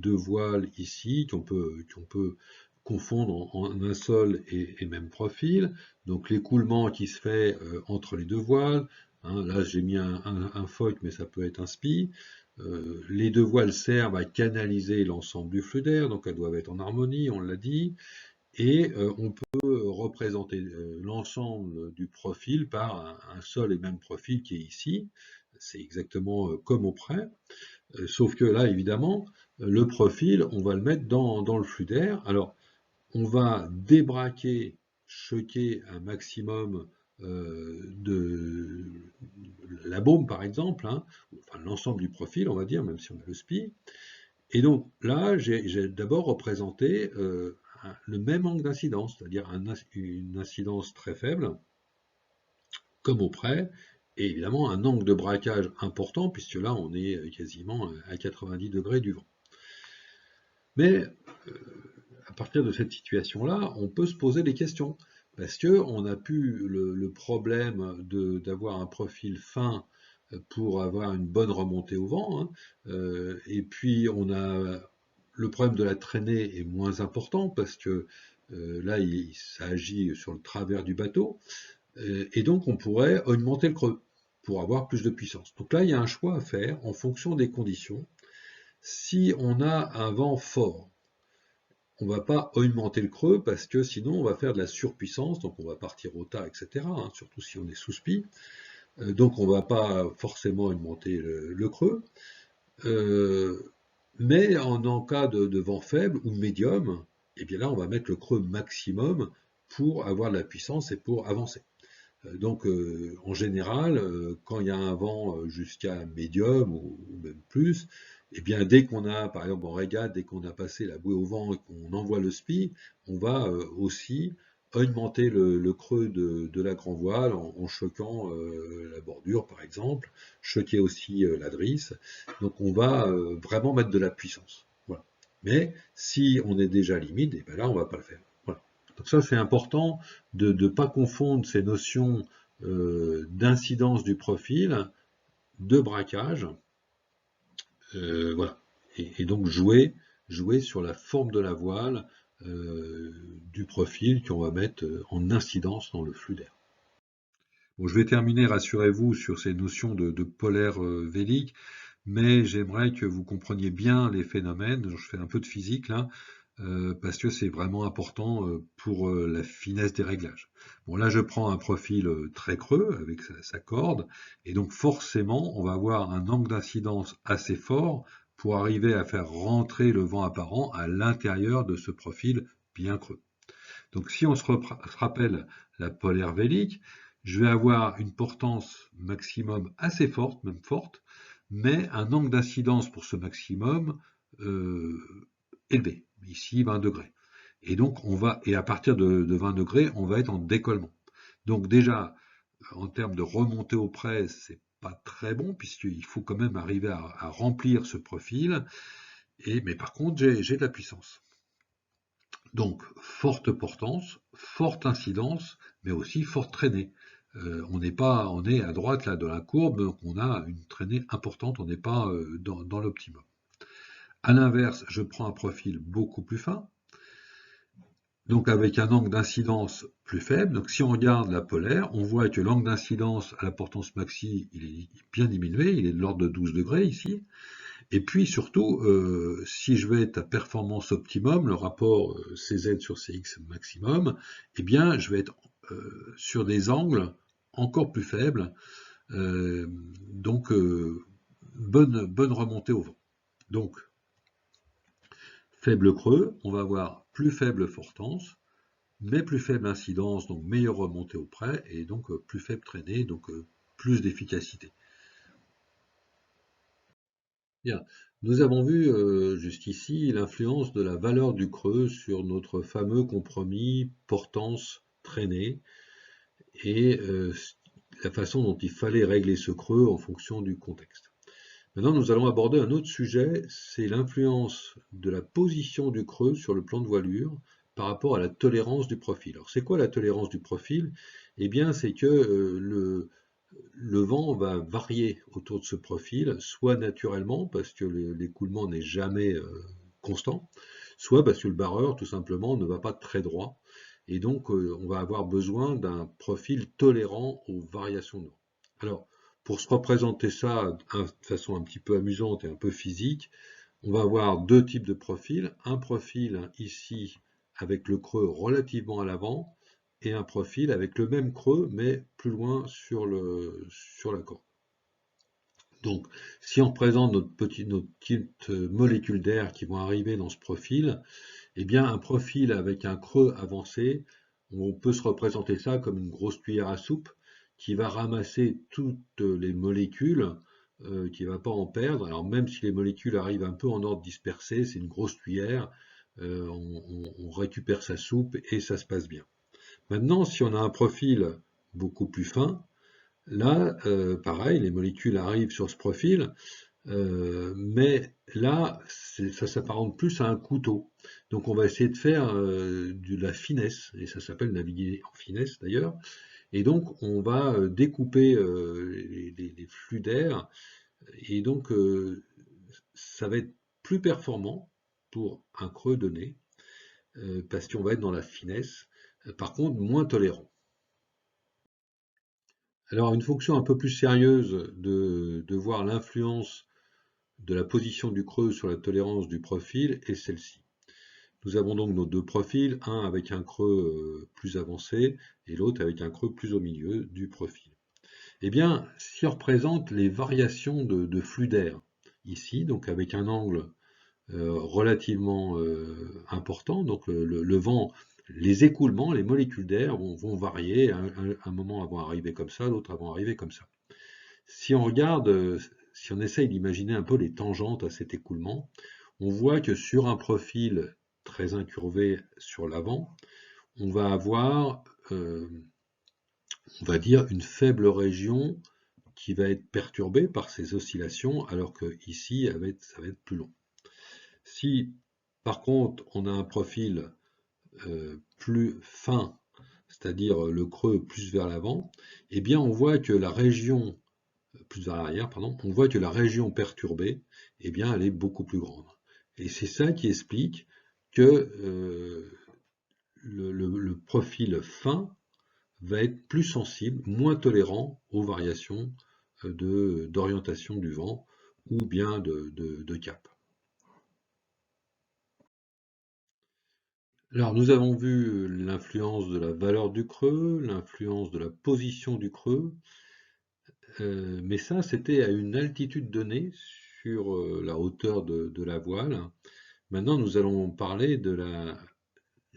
voiles ici qu'on peut confondre en un seul et même profil. Donc l'écoulement qui se fait entre les deux voiles. Hein, là j'ai mis un Fock, mais ça peut être un SPI. Les deux voiles servent à canaliser l'ensemble du flux d'air, donc elles doivent être en harmonie, on l'a dit. Et on peut représenter l'ensemble du profil par un seul et même profil qui est ici. C'est exactement comme au près, sauf que là, évidemment, le profil, on va le mettre dans le flux d'air. Alors, on va débraquer, choquer un maximum de la baume, par exemple, hein, enfin l'ensemble du profil, on va dire, même si on a le SPI. Et donc là, j'ai d'abord représenté le même angle d'incidence, c'est-à-dire une incidence très faible, comme au près, et évidemment un angle de braquage important, puisque là on est quasiment à 90 degrés du vent. Mais à partir de cette situation-là, on peut se poser des questions, parce qu'on a pu le problème d'avoir un profil fin pour avoir une bonne remontée au vent, hein, et puis on a le problème de la traînée est moins important parce que Là, ça agit sur le travers du bateau. Et donc, on pourrait augmenter le creux pour avoir plus de puissance. Donc là, il y a un choix à faire en fonction des conditions. Si on a un vent fort, on ne va pas augmenter le creux parce que sinon on va faire de la surpuissance, donc on va partir au tas, etc. Surtout si on est sous spi. Donc on ne va pas forcément augmenter le creux. Mais en cas de vent faible ou médium, eh bien là on va mettre le creux maximum pour avoir de la puissance et pour avancer. Donc, en général, quand il y a un vent jusqu'à médium ou même plus, eh bien, dès qu'on a, par exemple en régate, dès qu'on a passé la bouée au vent et qu'on envoie le spi, on va aussi augmenter le creux de la grand voile en choquant la bordure, par exemple, choquer aussi la drisse. Donc, on va vraiment mettre de la puissance. Voilà. Mais si on est déjà limite, eh bien là, on ne va pas le faire. Voilà. Donc ça, c'est important de ne pas confondre ces notions d'incidence du profil, de braquage, voilà. Et donc jouer sur la forme de la voile du profil qu'on va mettre en incidence dans le flux d'air. Bon, je vais terminer, rassurez-vous, sur ces notions de polaire vélique, mais j'aimerais que vous compreniez bien les phénomènes. Je fais un peu de physique là, parce que c'est vraiment important pour la finesse des réglages. Bon, là, je prends un profil très creux avec sa corde, et donc forcément, on va avoir un angle d'incidence assez fort pour arriver à faire rentrer le vent apparent à l'intérieur de ce profil bien creux. Donc si on se rappelle la polaire vélique, je vais avoir une portance maximum assez forte, même forte, mais un angle d'incidence pour ce maximum euh, élevé, ici 20 degrés. Et donc et à partir de 20 degrés, on va être en décollement. Donc déjà, en termes de remontée au près, c'est pas très bon, puisqu'il faut quand même arriver à remplir ce profil. Mais par contre, j'ai de la puissance. Donc, forte portance, forte incidence, mais aussi forte traînée. On est à droite là de la courbe, donc on a une traînée importante, on n'est pas dans l'optimum. À l'inverse, je prends un profil beaucoup plus fin, donc avec un angle d'incidence plus faible. Donc si on regarde la polaire, on voit que l'angle d'incidence à la portance maxi, il est bien diminué, il est de l'ordre de 12 degrés ici. Et puis surtout, si je vais être à performance optimum, le rapport CZ sur CX maximum, eh bien je vais être sur des angles encore plus faibles, euh, donc bonne remontée au vent. Donc faible creux, on va avoir plus faible fortance, mais plus faible incidence, donc meilleure remontée au près, et donc plus faible traînée, donc plus d'efficacité. Bien. Nous avons vu jusqu'ici l'influence de la valeur du creux sur notre fameux compromis portance-traînée et la façon dont il fallait régler ce creux en fonction du contexte. Maintenant, nous allons aborder un autre sujet, c'est l'influence de la position du creux sur le plan de voilure par rapport à la tolérance du profil. Alors, c'est quoi la tolérance du profil? Eh bien, c'est que le vent va varier autour de ce profil, soit naturellement parce que l'écoulement n'est jamais constant, soit parce que le barreur tout simplement ne va pas très droit. Et donc on va avoir besoin d'un profil tolérant aux variations de vent. Alors, pour se représenter ça de façon un petit peu amusante et un peu physique, on va avoir deux types de profils. Un profil ici avec le creux relativement à l'avant, et un profil avec le même creux, mais plus loin sur la corde. Donc, si on représente nos petites molécules d'air qui vont arriver dans ce profil, eh bien, un profil avec un creux avancé, on peut se représenter ça comme une grosse cuillère à soupe qui va ramasser toutes les molécules, qui ne va pas en perdre. Alors, même si les molécules arrivent un peu en ordre dispersé, c'est une grosse cuillère, on récupère sa soupe et ça se passe bien. Maintenant, si on a un profil beaucoup plus fin, là, pareil, les molécules arrivent sur ce profil, mais là, ça s'apparente plus à un couteau. Donc on va essayer de faire de la finesse, et ça s'appelle naviguer en finesse d'ailleurs. Et donc on va découper les flux d'air, et donc ça va être plus performant pour un creux donné, parce qu'on va être dans la finesse, par contre moins tolérant. Alors une fonction un peu plus sérieuse de voir l'influence de la position du creux sur la tolérance du profil est celle-ci. Nous avons donc nos deux profils, un avec un creux plus avancé et l'autre avec un creux plus au milieu du profil. Eh bien, si on représente les variations de flux d'air, ici, donc avec un angle relativement important, donc le vent, les écoulements, les molécules d'air vont varier, un moment vont arriver comme ça, l'autre vont arriver comme ça. Si on regarde, si on essaye d'imaginer un peu les tangentes à cet écoulement, on voit que sur un profil très incurvé sur l'avant, on va avoir, on va dire, une faible région qui va être perturbée par ces oscillations, alors que ici, ça va être plus long. Si, par contre, on a un profil plus fin, c'est-à-dire le creux plus vers l'avant, eh bien, on voit que la région plus vers l'arrière, pardon, on voit que la région perturbée, eh bien, elle est beaucoup plus grande. Et c'est ça qui explique que le profil fin va être plus sensible, moins tolérant aux variations d'orientation du vent ou bien de cap. Alors nous avons vu l'influence de la valeur du creux, l'influence de la position du creux, mais ça c'était à une altitude donnée sur la hauteur de la voile. Maintenant nous allons parler de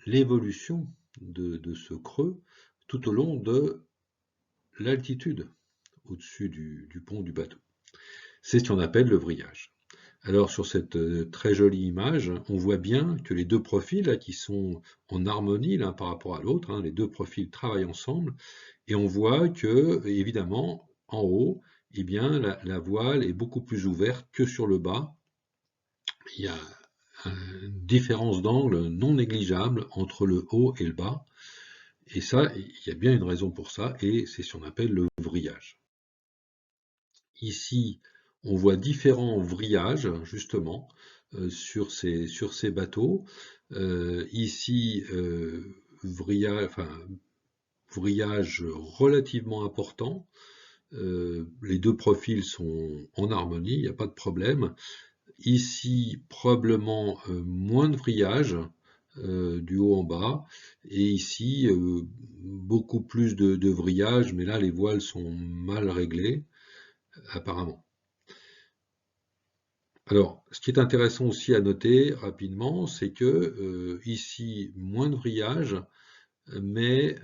l'évolution de ce creux tout au long de l'altitude au-dessus du pont du bateau. C'est ce qu'on appelle le vrillage. Alors sur cette très jolie image, on voit bien que les deux profils là, qui sont en harmonie l'un par rapport à l'autre, les deux profils travaillent ensemble, et on voit que évidemment en haut, eh bien la voile est beaucoup plus ouverte que sur le bas. Il y a une différence d'angle non négligeable entre le haut et le bas, et ça, il y a bien une raison pour ça, et c'est ce qu'on appelle le vrillage. Ici, on voit différents vrillages, justement, sur ces bateaux. Ici, vrillage relativement important. Les deux profils sont en harmonie, il n'y a pas de problème. Ici, probablement moins de vrillage, du haut en bas. Et ici, beaucoup plus de vrillage, mais là, les voiles sont mal réglées, apparemment. Alors, ce qui est intéressant aussi à noter rapidement, c'est que ici, moins de vrillage, mais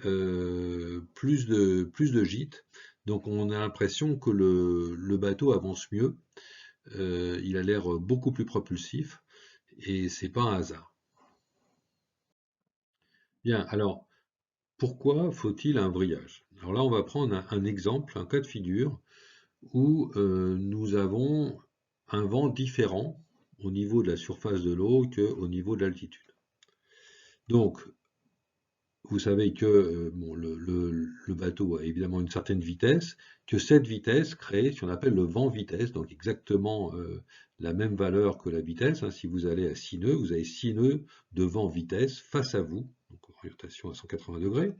plus de gîtes. Donc on a l'impression que le bateau avance mieux. Il a l'air beaucoup plus propulsif, et c'est pas un hasard. Bien, alors, pourquoi faut-il un vrillage? Alors là, on va prendre un exemple, un cas de figure, où nous avons un vent différent au niveau de la surface de l'eau qu'au niveau de l'altitude. Donc, vous savez que bon, le bateau a évidemment une certaine vitesse, que cette vitesse crée ce qu'on appelle le vent-vitesse, donc exactement la même valeur que la vitesse. Si vous allez à 6 nœuds, vous avez 6 nœuds de vent-vitesse face à vous, donc orientation à 180 degrés,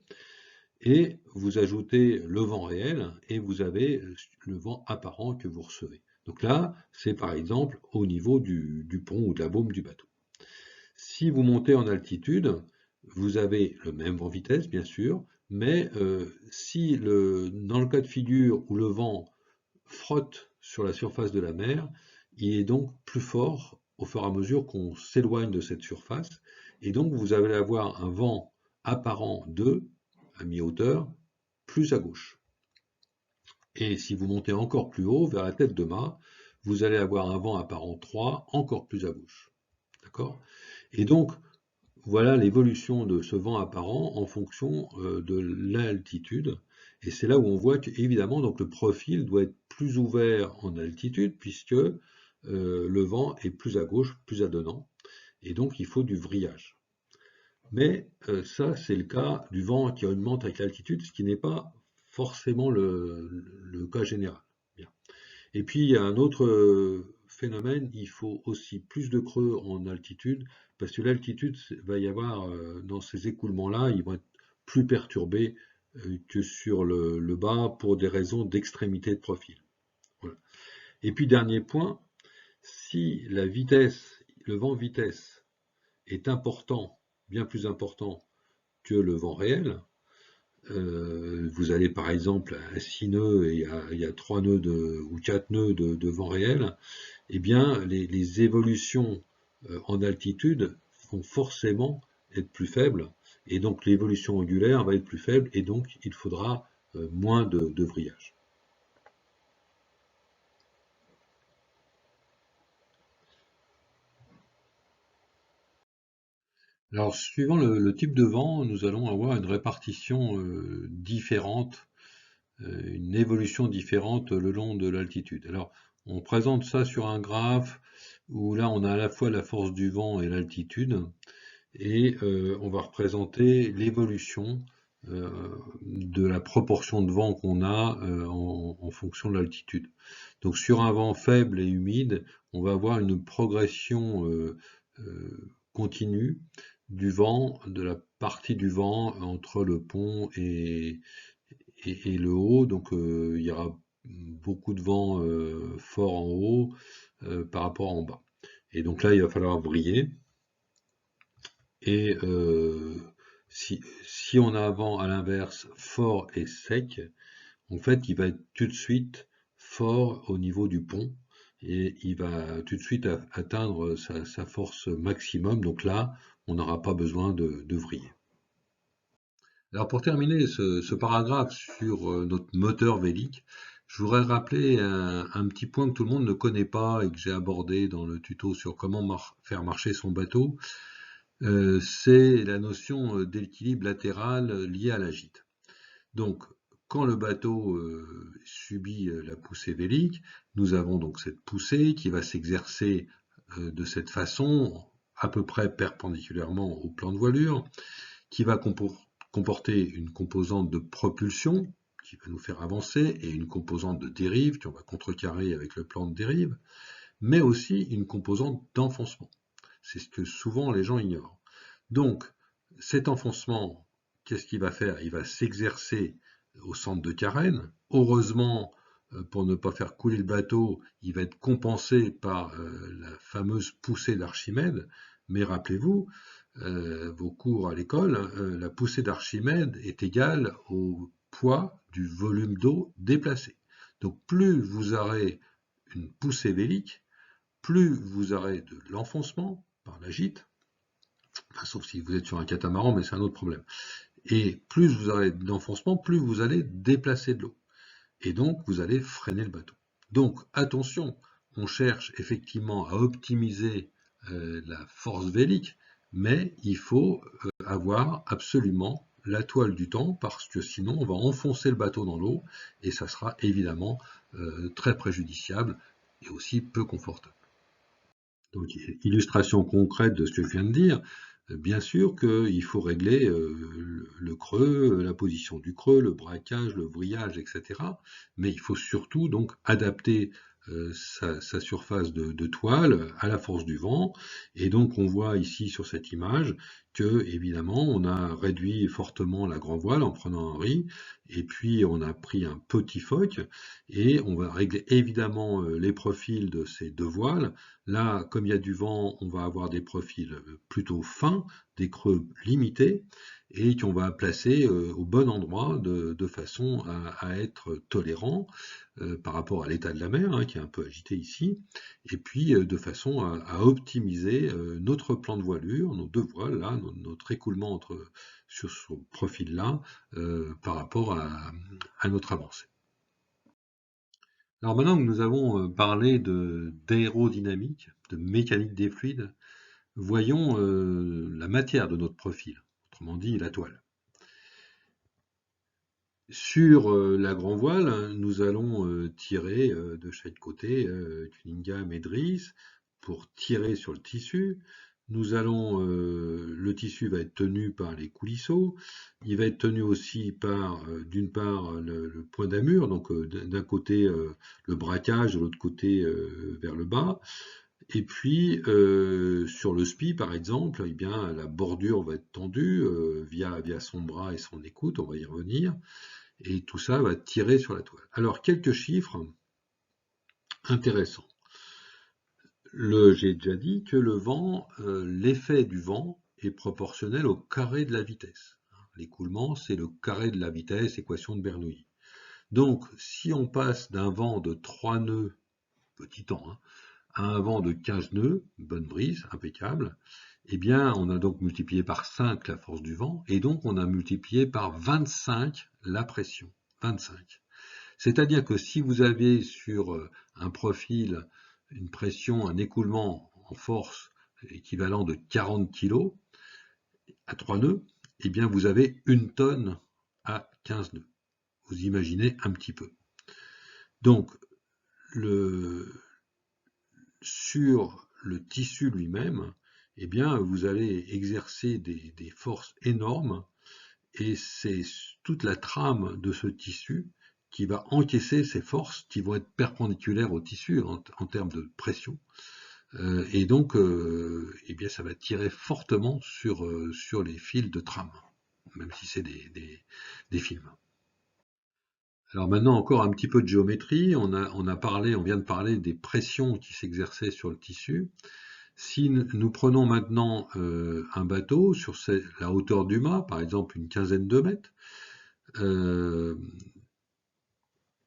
et vous ajoutez le vent réel, et vous avez le vent apparent que vous recevez. Donc là, c'est par exemple au niveau du pont ou de la baume du bateau. Si vous montez en altitude, vous avez le même vent vitesse, bien sûr, mais si dans le cas de figure où le vent frotte sur la surface de la mer, il est donc plus fort au fur et à mesure qu'on s'éloigne de cette surface, et donc vous allez avoir un vent apparent 2 à mi-hauteur, plus à gauche. Et si vous montez encore plus haut, vers la tête de mât, vous allez avoir un vent apparent 3, encore plus à gauche. D'accord? Et donc, voilà l'évolution de ce vent apparent en fonction de l'altitude. Et c'est là où on voit qu'évidemment, donc le profil doit être plus ouvert en altitude, puisque le vent est plus à gauche, plus adonnant. Et donc, il faut du vrillage. Mais ça, c'est le cas du vent qui augmente avec l'altitude, ce qui n'est pas forcément le cas général. Bien. Et puis, il y a un autre phénomène, il faut aussi plus de creux en altitude, parce que l'altitude, va y avoir, dans ces écoulements-là, ils vont être plus perturbés que sur le bas pour des raisons d'extrémité de profil. Voilà. Et puis dernier point, si la vitesse, le vent vitesse est important, bien plus important que le vent réel, vous allez par exemple à 6 nœuds et il y a 3 nœuds ou 4 nœuds de vent réel, eh bien les évolutions en altitude vont forcément être plus faibles, et donc l'évolution angulaire va être plus faible, et donc il faudra moins de vrillage. Alors, suivant le type de vent, nous allons avoir une répartition différente, une évolution différente le long de l'altitude. Alors, on présente ça sur un graphe où là, on a à la fois la force du vent et l'altitude, et on va représenter l'évolution de la proportion de vent qu'on a en fonction de l'altitude. Donc, sur un vent faible et humide, on va avoir une progression continue du vent, de la partie du vent entre le pont et le haut. Donc il y aura beaucoup de vent fort en haut par rapport en bas. Et donc là, il va falloir vriller. Et si on a un vent à l'inverse fort et sec, en fait, il va être tout de suite fort au niveau du pont et il va tout de suite atteindre sa force maximum. Donc là, on n'aura pas besoin de vriller. Alors pour terminer ce paragraphe sur notre moteur vélique, je voudrais rappeler un petit point que tout le monde ne connaît pas et que j'ai abordé dans le tuto sur comment faire marcher son bateau. C'est la notion d'équilibre latéral lié à la gîte. Donc, quand le bateau subit la poussée vélique, nous avons donc cette poussée qui va s'exercer de cette façon, à peu près perpendiculairement au plan de voilure, qui va comporter une composante de propulsion qui va nous faire avancer et une composante de dérive qu'on va contrecarrer avec le plan de dérive, mais aussi une composante d'enfoncement. C'est ce que souvent les gens ignorent. Donc, cet enfoncement, qu'est-ce qu'il va faire? Il va s'exercer au centre de carène. Heureusement, pour ne pas faire couler le bateau, il va être compensé par la fameuse poussée d'Archimède. Mais rappelez-vous, vos cours à l'école, la poussée d'Archimède est égale au poids du volume d'eau déplacé. Donc plus vous aurez une poussée vélique, plus vous aurez de l'enfoncement par la gîte, enfin, sauf si vous êtes sur un catamaran, mais c'est un autre problème. Et plus vous aurez d'enfoncement, plus vous allez déplacer de l'eau. Et donc, vous allez freiner le bateau. Donc, attention, on cherche effectivement à optimiser la force vélique, mais il faut avoir absolument la toile du temps, parce que sinon, on va enfoncer le bateau dans l'eau, et ça sera évidemment très préjudiciable et aussi peu confortable. Donc, illustration concrète de ce que je viens de dire, bien sûr qu'il faut régler le creux, la position du creux, le braquage, le vrillage, etc. Mais il faut surtout donc adapter sa surface de toile à la force du vent. Et donc on voit ici sur cette image que évidemment on a réduit fortement la grand voile en prenant un riz, et puis on a pris un petit phoque, et on va régler évidemment les profils de ces deux voiles. Là, comme il y a du vent, on va avoir des profils plutôt fins, des creux limités, et qu'on va placer au bon endroit de façon à être tolérant par rapport à l'état de la mer, hein, qui est un peu agité ici, et puis de façon à optimiser notre plan de voilure, nos deux voiles, là, notre écoulement sur ce profil-là, par rapport à notre avancée. Alors maintenant que nous avons parlé d'aérodynamique, de mécanique des fluides, voyons la matière de notre profil, autrement dit la toile. Sur la grand voile, nous allons tirer de chaque côté Cunningham et Dries pour tirer sur le tissu. le tissu va être tenu par les coulisseaux, il va être tenu aussi par, d'une part, le point d'amure, donc d'un côté le braquage, de l'autre côté vers le bas, et puis sur le SPI par exemple, eh bien, la bordure va être tendue via son bras et son écoute, on va y revenir, et tout ça va tirer sur la toile. Alors quelques chiffres intéressants. J'ai déjà dit que le vent, l'effet du vent est proportionnel au carré de la vitesse. L'écoulement, c'est le carré de la vitesse, équation de Bernoulli. Donc, si on passe d'un vent de 3 nœuds, petit temps, hein, à un vent de 15 nœuds, bonne brise, impeccable, eh bien, on a donc multiplié par 5 la force du vent, et donc on a multiplié par 25 la pression. 25. C'est-à-dire que si vous avez sur un profil une pression, un écoulement en force équivalent de 40 kg à 3 nœuds, eh bien vous avez 1 tonne à 15 nœuds. Vous imaginez un petit peu. Donc, sur le tissu lui-même, eh bien vous allez exercer des forces énormes, et c'est toute la trame de ce tissu qui va encaisser ces forces qui vont être perpendiculaires au tissu en termes de pression. Et donc, eh bien, ça va tirer fortement sur les fils de trame, même si c'est des films. Alors maintenant, encore un petit peu de géométrie. On vient de parler des pressions qui s'exerçaient sur le tissu. Si nous prenons maintenant un bateau sur la hauteur du mât, par exemple une quinzaine de mètres,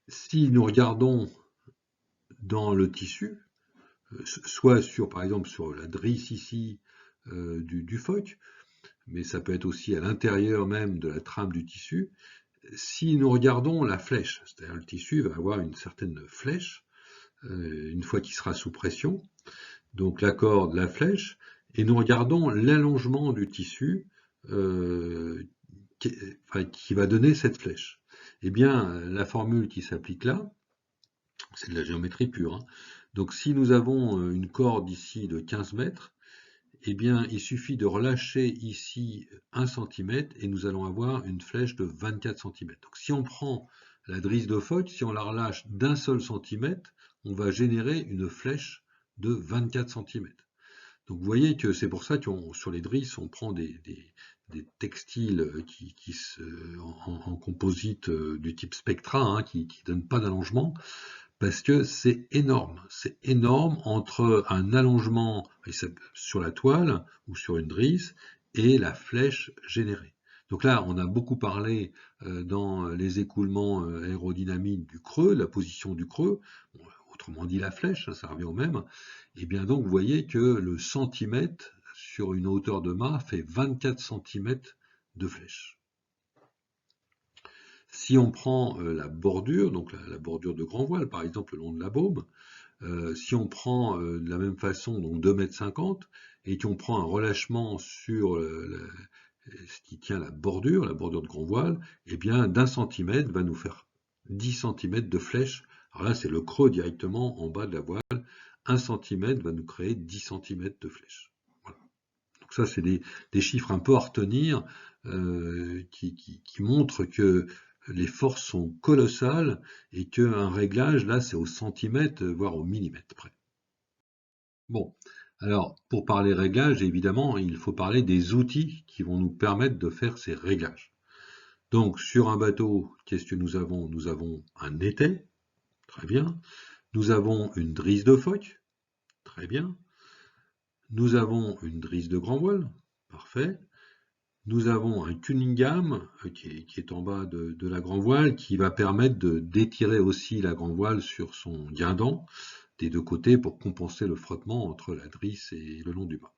si nous regardons dans le tissu, soit par exemple sur la drisse ici du phoque, mais ça peut être aussi à l'intérieur même de la trame du tissu, si nous regardons la flèche, c'est-à-dire le tissu va avoir une certaine flèche, une fois qu'il sera sous pression, donc la corde, la flèche, et nous regardons l'allongement du tissu qui va donner cette flèche. Eh bien, la formule qui s'applique là, c'est de la géométrie pure, hein. Donc si nous avons une corde ici de 15 mètres, eh bien il suffit de relâcher ici 1 cm et nous allons avoir une flèche de 24 cm. Donc si on prend la drisse de phoque, si on la relâche d'un seul centimètre, on va générer une flèche de 24 cm. Donc vous voyez que c'est pour ça que sur les drisses, on prend des textiles en composite du type Spectra, hein, qui ne donnent pas d'allongement, parce que c'est énorme entre un allongement sur la toile ou sur une drisse et la flèche générée. Donc là, on a beaucoup parlé dans les écoulements aérodynamiques du creux, la position du creux, autrement dit la flèche, ça revient au même. Et bien donc vous voyez que le centimètre sur une hauteur de mât fait 24 cm de flèche. Si on prend la bordure, donc la bordure de grand voile, par exemple le long de la Baume, si on prend de la même façon, donc 2,50 m, et qu'on prend un relâchement sur ce qui tient la bordure de grand voile, eh bien d'1 centimètre va nous faire 10 cm de flèche. Alors là, c'est le creux directement en bas de la voile. 1 cm va nous créer 10 cm de flèche. Voilà. Donc ça, c'est des chiffres un peu à retenir qui montrent que les forces sont colossales et qu'un réglage, là, c'est au centimètre, voire au millimètre près. Bon, alors, pour parler réglage, évidemment, il faut parler des outils qui vont nous permettre de faire ces réglages. Donc, sur un bateau, qu'est-ce que nous avons? Nous avons un étai, très bien. Nous avons une drisse de phoque, très bien. Nous avons une drisse de grand voile, parfait. Nous avons un Cunningham qui est en bas de la grand voile qui va permettre d'étirer aussi la grand voile sur son guindant des deux côtés pour compenser le frottement entre la drisse et le long du mât.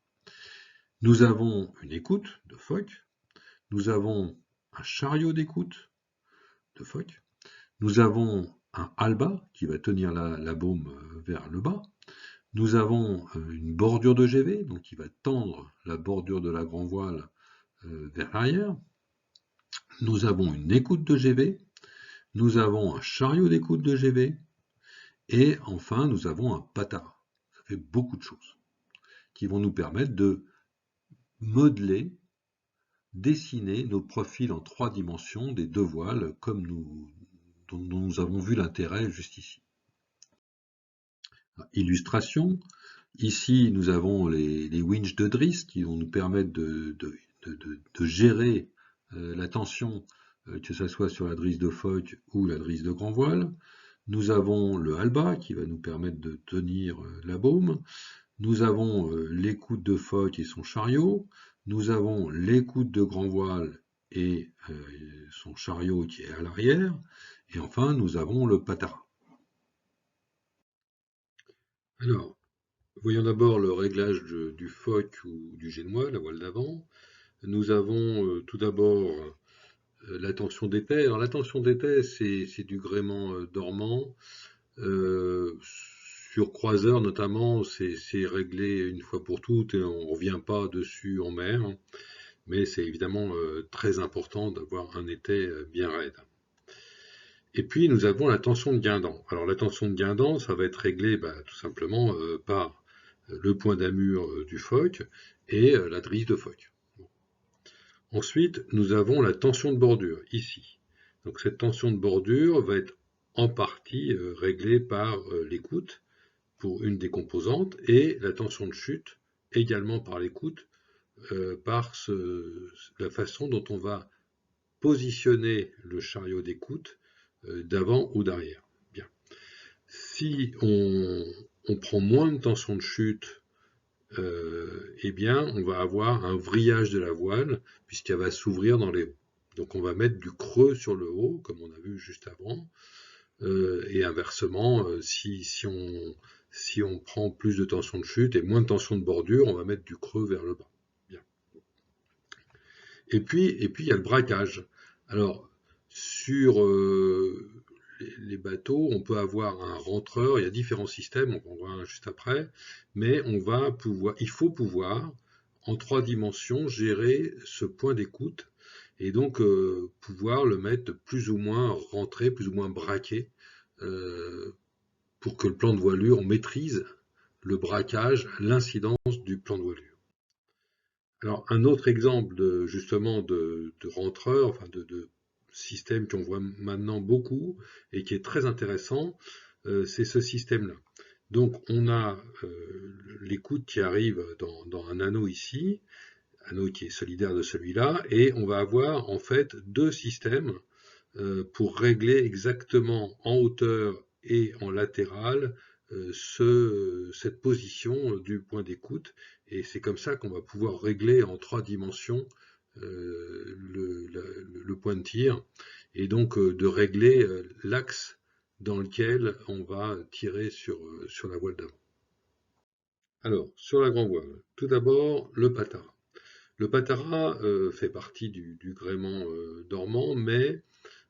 Nous avons une écoute de phoque. Nous avons un chariot d'écoute de phoque. Nous avons un halba qui va tenir la baume vers le bas. Nous avons une bordure de GV, donc qui va tendre la bordure de la grand voile vers l'arrière. Nous avons une écoute de GV, nous avons un chariot d'écoute de GV, et enfin nous avons un patara. Ça fait beaucoup de choses qui vont nous permettre de modeler, dessiner nos profils en 3 dimensions des 2 voiles comme dont nous avons vu l'intérêt juste ici. Illustration, ici nous avons les winches de Dries qui vont nous permettre de gérer la tension, que ce soit sur la drisse de Fock ou la drisse de grand voile. Nous avons le halba qui va nous permettre de tenir la baume. Nous avons l'écoute de Fock et son chariot. Nous avons l'écoute de grand voile et son chariot qui est à l'arrière. Et enfin, nous avons le patara. Alors, voyons d'abord le réglage du Fock ou du génois, la voile d'avant. Nous avons tout d'abord la tension d'étai. Alors la tension d'étai, c'est du gréement dormant. Sur croiseur notamment, c'est réglé une fois pour toutes et on ne revient pas dessus en mer. Mais c'est évidemment très important d'avoir un étai bien raide. Et puis nous avons la tension de guindan. Alors la tension de guindan, ça va être réglé tout simplement par le point d'amure du Fock et la drisse de Fock. Ensuite, nous avons la tension de bordure, ici. Donc cette tension de bordure va être en partie réglée par l'écoute pour une des composantes et la tension de chute également par l'écoute par la façon dont on va positionner le chariot d'écoute d'avant ou d'arrière. Bien. Si on prend moins de tension de chute, eh bien, on va avoir un vrillage de la voile, puisqu'elle va s'ouvrir dans les hauts. Donc on va mettre du creux sur le haut, comme on a vu juste avant, et inversement, si on prend plus de tension de chute et moins de tension de bordure, on va mettre du creux vers le bas. Bien. Et puis il y a le braquage. Alors, sur les bateaux, on peut avoir un rentreur, il y a différents systèmes, on va en voir un juste après, mais il faut pouvoir, en 3 dimensions, gérer ce point d'écoute, et donc pouvoir le mettre plus ou moins rentré, plus ou moins braqué, pour que le plan de voilure, on maîtrise le braquage, l'incidence du plan de voilure. Alors, un autre exemple justement de rentreur, enfin de système qu'on voit maintenant beaucoup et qui est très intéressant, c'est ce système-là. Donc, on a l'écoute qui arrive dans un anneau ici, anneau qui est solidaire de celui-là, et on va avoir en fait 2 systèmes pour régler exactement en hauteur et en latéral cette position du point d'écoute, et c'est comme ça qu'on va pouvoir régler en 3 dimensions le point de tir, et donc de régler l'axe dans lequel on va tirer sur la voile d'avant. Alors, sur la grand voile, tout d'abord le patara. Le patara fait partie du gréement dormant, mais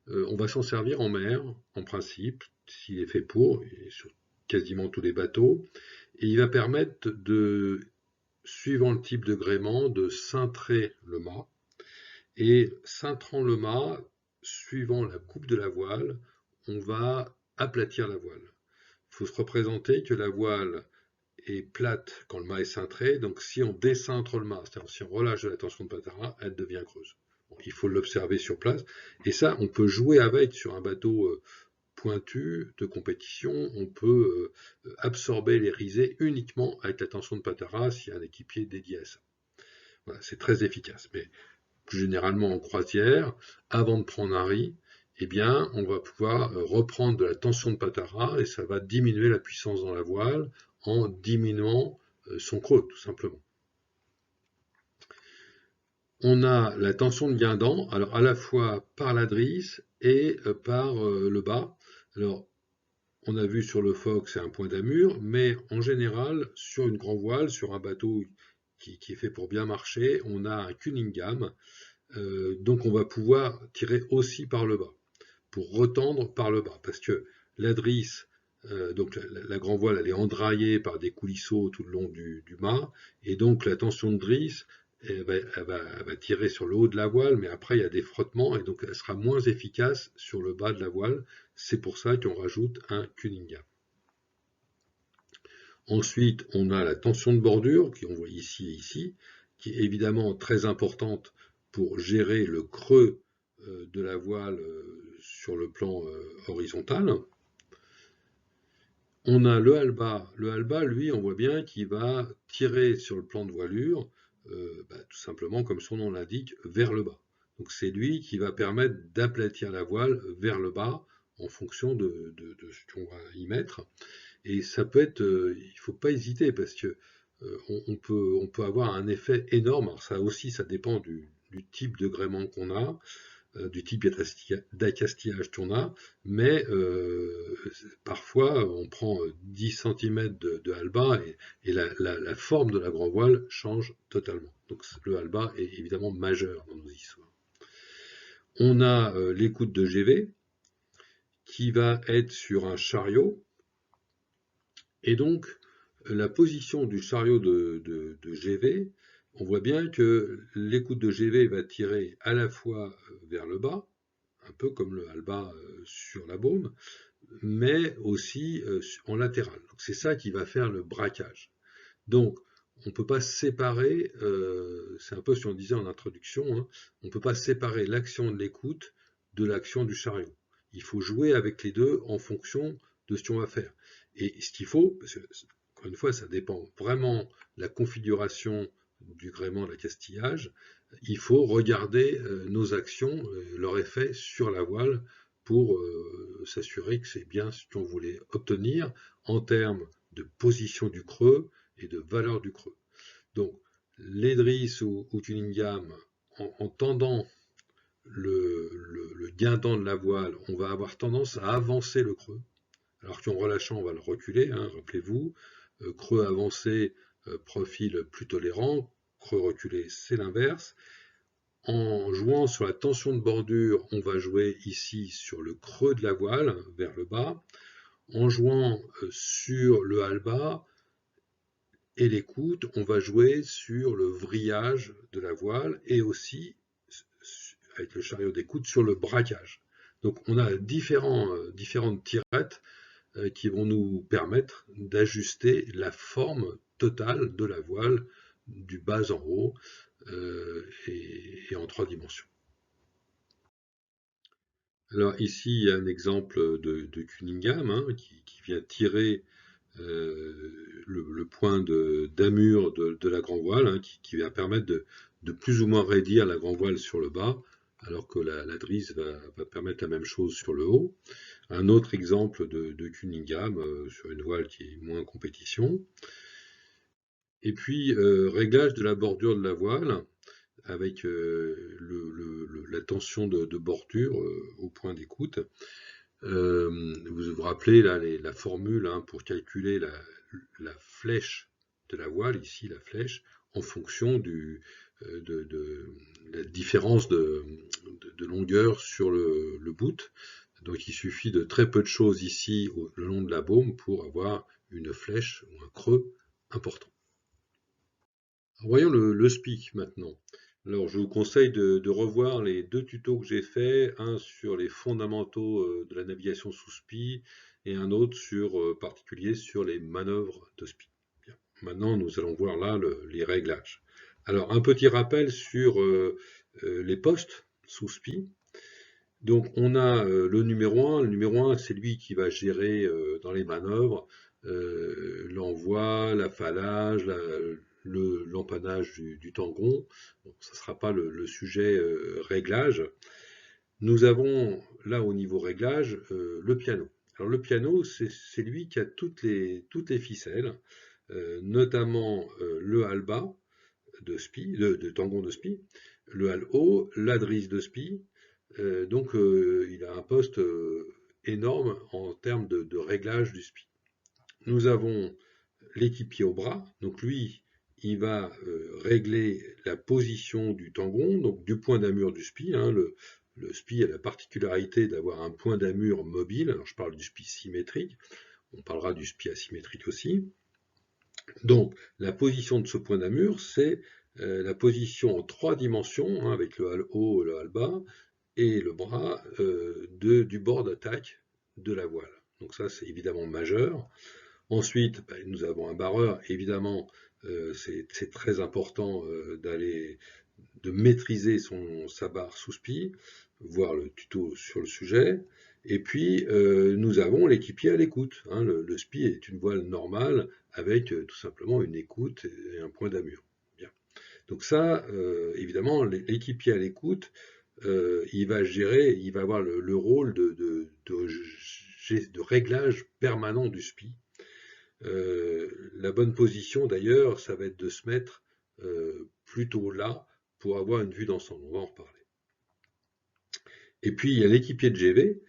on va s'en servir en mer, en principe, s'il est fait pour, et sur quasiment tous les bateaux, et il va permettre suivant le type de gréement, de cintrer le mât, et cintrant le mât, suivant la coupe de la voile, on va aplatir la voile. Il faut se représenter que la voile est plate quand le mât est cintré, donc si on décintre le mât, c'est-à-dire si on relâche de la tension de patara, elle devient creuse. Bon, il faut l'observer sur place, et ça, on peut jouer avec sur un bateau pointu de compétition, on peut absorber les risées uniquement avec la tension de patara s'il y a un équipier dédié à ça. Voilà, c'est très efficace, mais plus généralement en croisière, avant de prendre un riz, eh bien, on va pouvoir reprendre de la tension de patara et ça va diminuer la puissance dans la voile en diminuant son creux, tout simplement. On a la tension de guindan, alors à la fois par la drisse et par le bas. Alors, on a vu sur le Fock, c'est un point d'amure, mais en général, sur une grand voile, sur un bateau qui est fait pour bien marcher, on a un Cunningham, donc on va pouvoir tirer aussi par le bas, pour retendre par le bas, parce que la drisse, donc la grand voile, elle est endraillée par des coulisseaux tout le long du mât, et donc la tension de drisse, elle va tirer sur le haut de la voile, mais après il y a des frottements, et donc elle sera moins efficace sur le bas de la voile. C'est pour ça qu'on rajoute un Cunningham. Ensuite, on a la tension de bordure, qu'on voit ici et ici, qui est évidemment très importante pour gérer le creux de la voile sur le plan horizontal. On a le halba. Le halba, lui, on voit bien qu'il va tirer sur le plan de voilure, tout simplement, comme son nom l'indique, vers le bas. Donc c'est lui qui va permettre d'aplatir la voile vers le bas en fonction de ce qu'on va y mettre. Et ça peut être, il ne faut pas hésiter parce que on peut avoir un effet énorme. Alors ça aussi, ça dépend du type de gréement qu'on a, du type d'accastillage qu'on a, mais parfois on prend 10 cm de halba et la forme de la grand voile change totalement. Donc le halba est évidemment majeur dans nos histoires. On a l'écoute de GV qui va être sur un chariot, et donc la position du chariot de GV, on voit bien que l'écoute de GV va tirer à la fois vers le bas, un peu comme le halba sur la baume, mais aussi en latéral. C'est ça qui va faire le braquage. Donc, on ne peut pas séparer, c'est un peu ce qu'on disait en introduction, hein, on ne peut pas séparer l'action de l'écoute de l'action du chariot. Il faut jouer avec les deux en fonction de ce qu'on va faire. Et ce qu'il faut, parce que, encore une fois, ça dépend vraiment de la configuration du gréement, de l'accastillage, il faut regarder nos actions, leur effet sur la voile pour s'assurer que c'est bien ce qu'on voulait obtenir en termes de position du creux et de valeur du creux. Donc, l'Edris ou Cunningham, en tendant le guindant de la voile, on va avoir tendance à avancer le creux, alors qu'en relâchant, on va le reculer, hein, rappelez-vous, creux avancé, profil plus tolérant, creux reculé, c'est l'inverse. En jouant sur la tension de bordure, on va jouer ici sur le creux de la voile, vers le bas. En jouant sur le halba et l'écoute, on va jouer sur le vrillage de la voile et aussi, avec le chariot d'écoute, sur le braquage. Donc on a différentes tirettes qui vont nous permettre d'ajuster la forme totale de la voile du bas en haut et en 3 dimensions. Alors ici, il y a un exemple de Cunningham hein, qui vient tirer le point d'amure de la grand voile, hein, qui va permettre de plus ou moins raidir la grand voile sur le bas, alors que la drisse va permettre la même chose sur le haut. Un autre exemple de Cunningham sur une voile qui est moins en compétition. Et puis, réglage de la bordure de la voile avec la tension de bordure au point d'écoute. Vous vous rappelez là, la formule hein, pour calculer la flèche de la voile, ici la flèche, en fonction de la différence de longueur sur le bout. Donc il suffit de très peu de choses ici le long de la baume pour avoir une flèche ou un creux important. Alors, voyons le SPI maintenant. Alors je vous conseille de revoir les 2 tutos que j'ai faits, un sur les fondamentaux de la navigation sous SPI et un autre particulier sur les manœuvres de SPI. Bien. Maintenant nous allons voir là les réglages. Alors un petit rappel sur les postes sous SPI. Donc on a le numéro 1. Le numéro 1, c'est lui qui va gérer dans les manœuvres l'envoi, l'affalage, l'empannage du tangon. Donc, ça ne sera pas le sujet réglage. Nous avons là au niveau réglage le piano. Alors le piano, c'est lui qui a toutes les ficelles, notamment le halba de SPI, de tangon de SPI, le hal haut, la drisse de SPI. Donc il a un poste énorme en termes de réglage du SPI. Nous avons l'équipier au bras, donc lui, il va régler la position du tangon, donc du point d'amure du SPI. Hein, le SPI a la particularité d'avoir un point d'amure mobile, alors je parle du SPI symétrique, on parlera du SPI asymétrique aussi. Donc la position de ce point d'amure, c'est la position en 3 dimensions, hein, avec le hal haut et le hal bas, et le bras du bord d'attaque de la voile. Donc ça, c'est évidemment majeur. Ensuite, nous avons un barreur. Évidemment, c'est très important de maîtriser sa barre sous spi, voir le tuto sur le sujet. Et puis, nous avons l'équipier à l'écoute, hein. Le spi est une voile normale avec tout simplement une écoute et un point d'amure. Bien. Donc ça, évidemment, l'équipier à l'écoute, il va gérer, il va avoir le rôle de réglage permanent du spi. La bonne position d'ailleurs, ça va être de se mettre plutôt là pour avoir une vue d'ensemble. On va en reparler. Et puis il y a l'équipier de GV,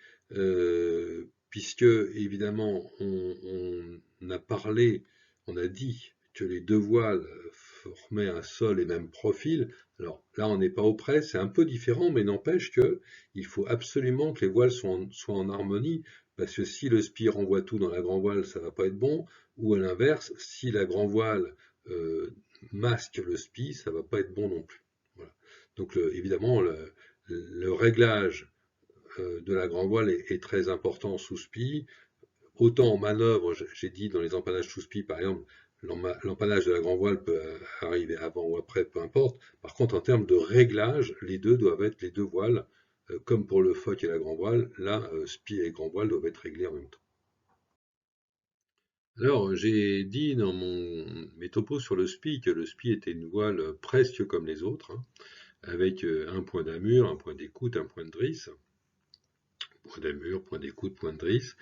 puisque évidemment on a parlé, on a dit que les deux voiles formaient un seul et même profil. Alors là on n'est pas auprès, c'est un peu différent, mais n'empêche que il faut absolument que les voiles soient en harmonie, parce que si le spi renvoie tout dans la grand voile, ça va pas être bon, ou à l'inverse, si la grand voile masque le spi, ça va pas être bon non plus. Voilà. Donc évidemment le réglage de la grand voile est très important sous spi. Autant en manœuvre, j'ai dit dans les empannages sous spi, par exemple, l'empannage de la grand voile peut arriver avant ou après, peu importe. Par contre, en termes de réglage, les deux doivent être les deux voiles, comme pour le foc et la grand voile. Là, spi et grand voile doivent être réglés en même temps. Alors, j'ai dit dans mes topos sur le spi que le spi était une voile presque comme les autres, hein, avec un point d'amure, un point d'écoute, un point de drisse. Point d'amure, point d'écoute, point de drisse,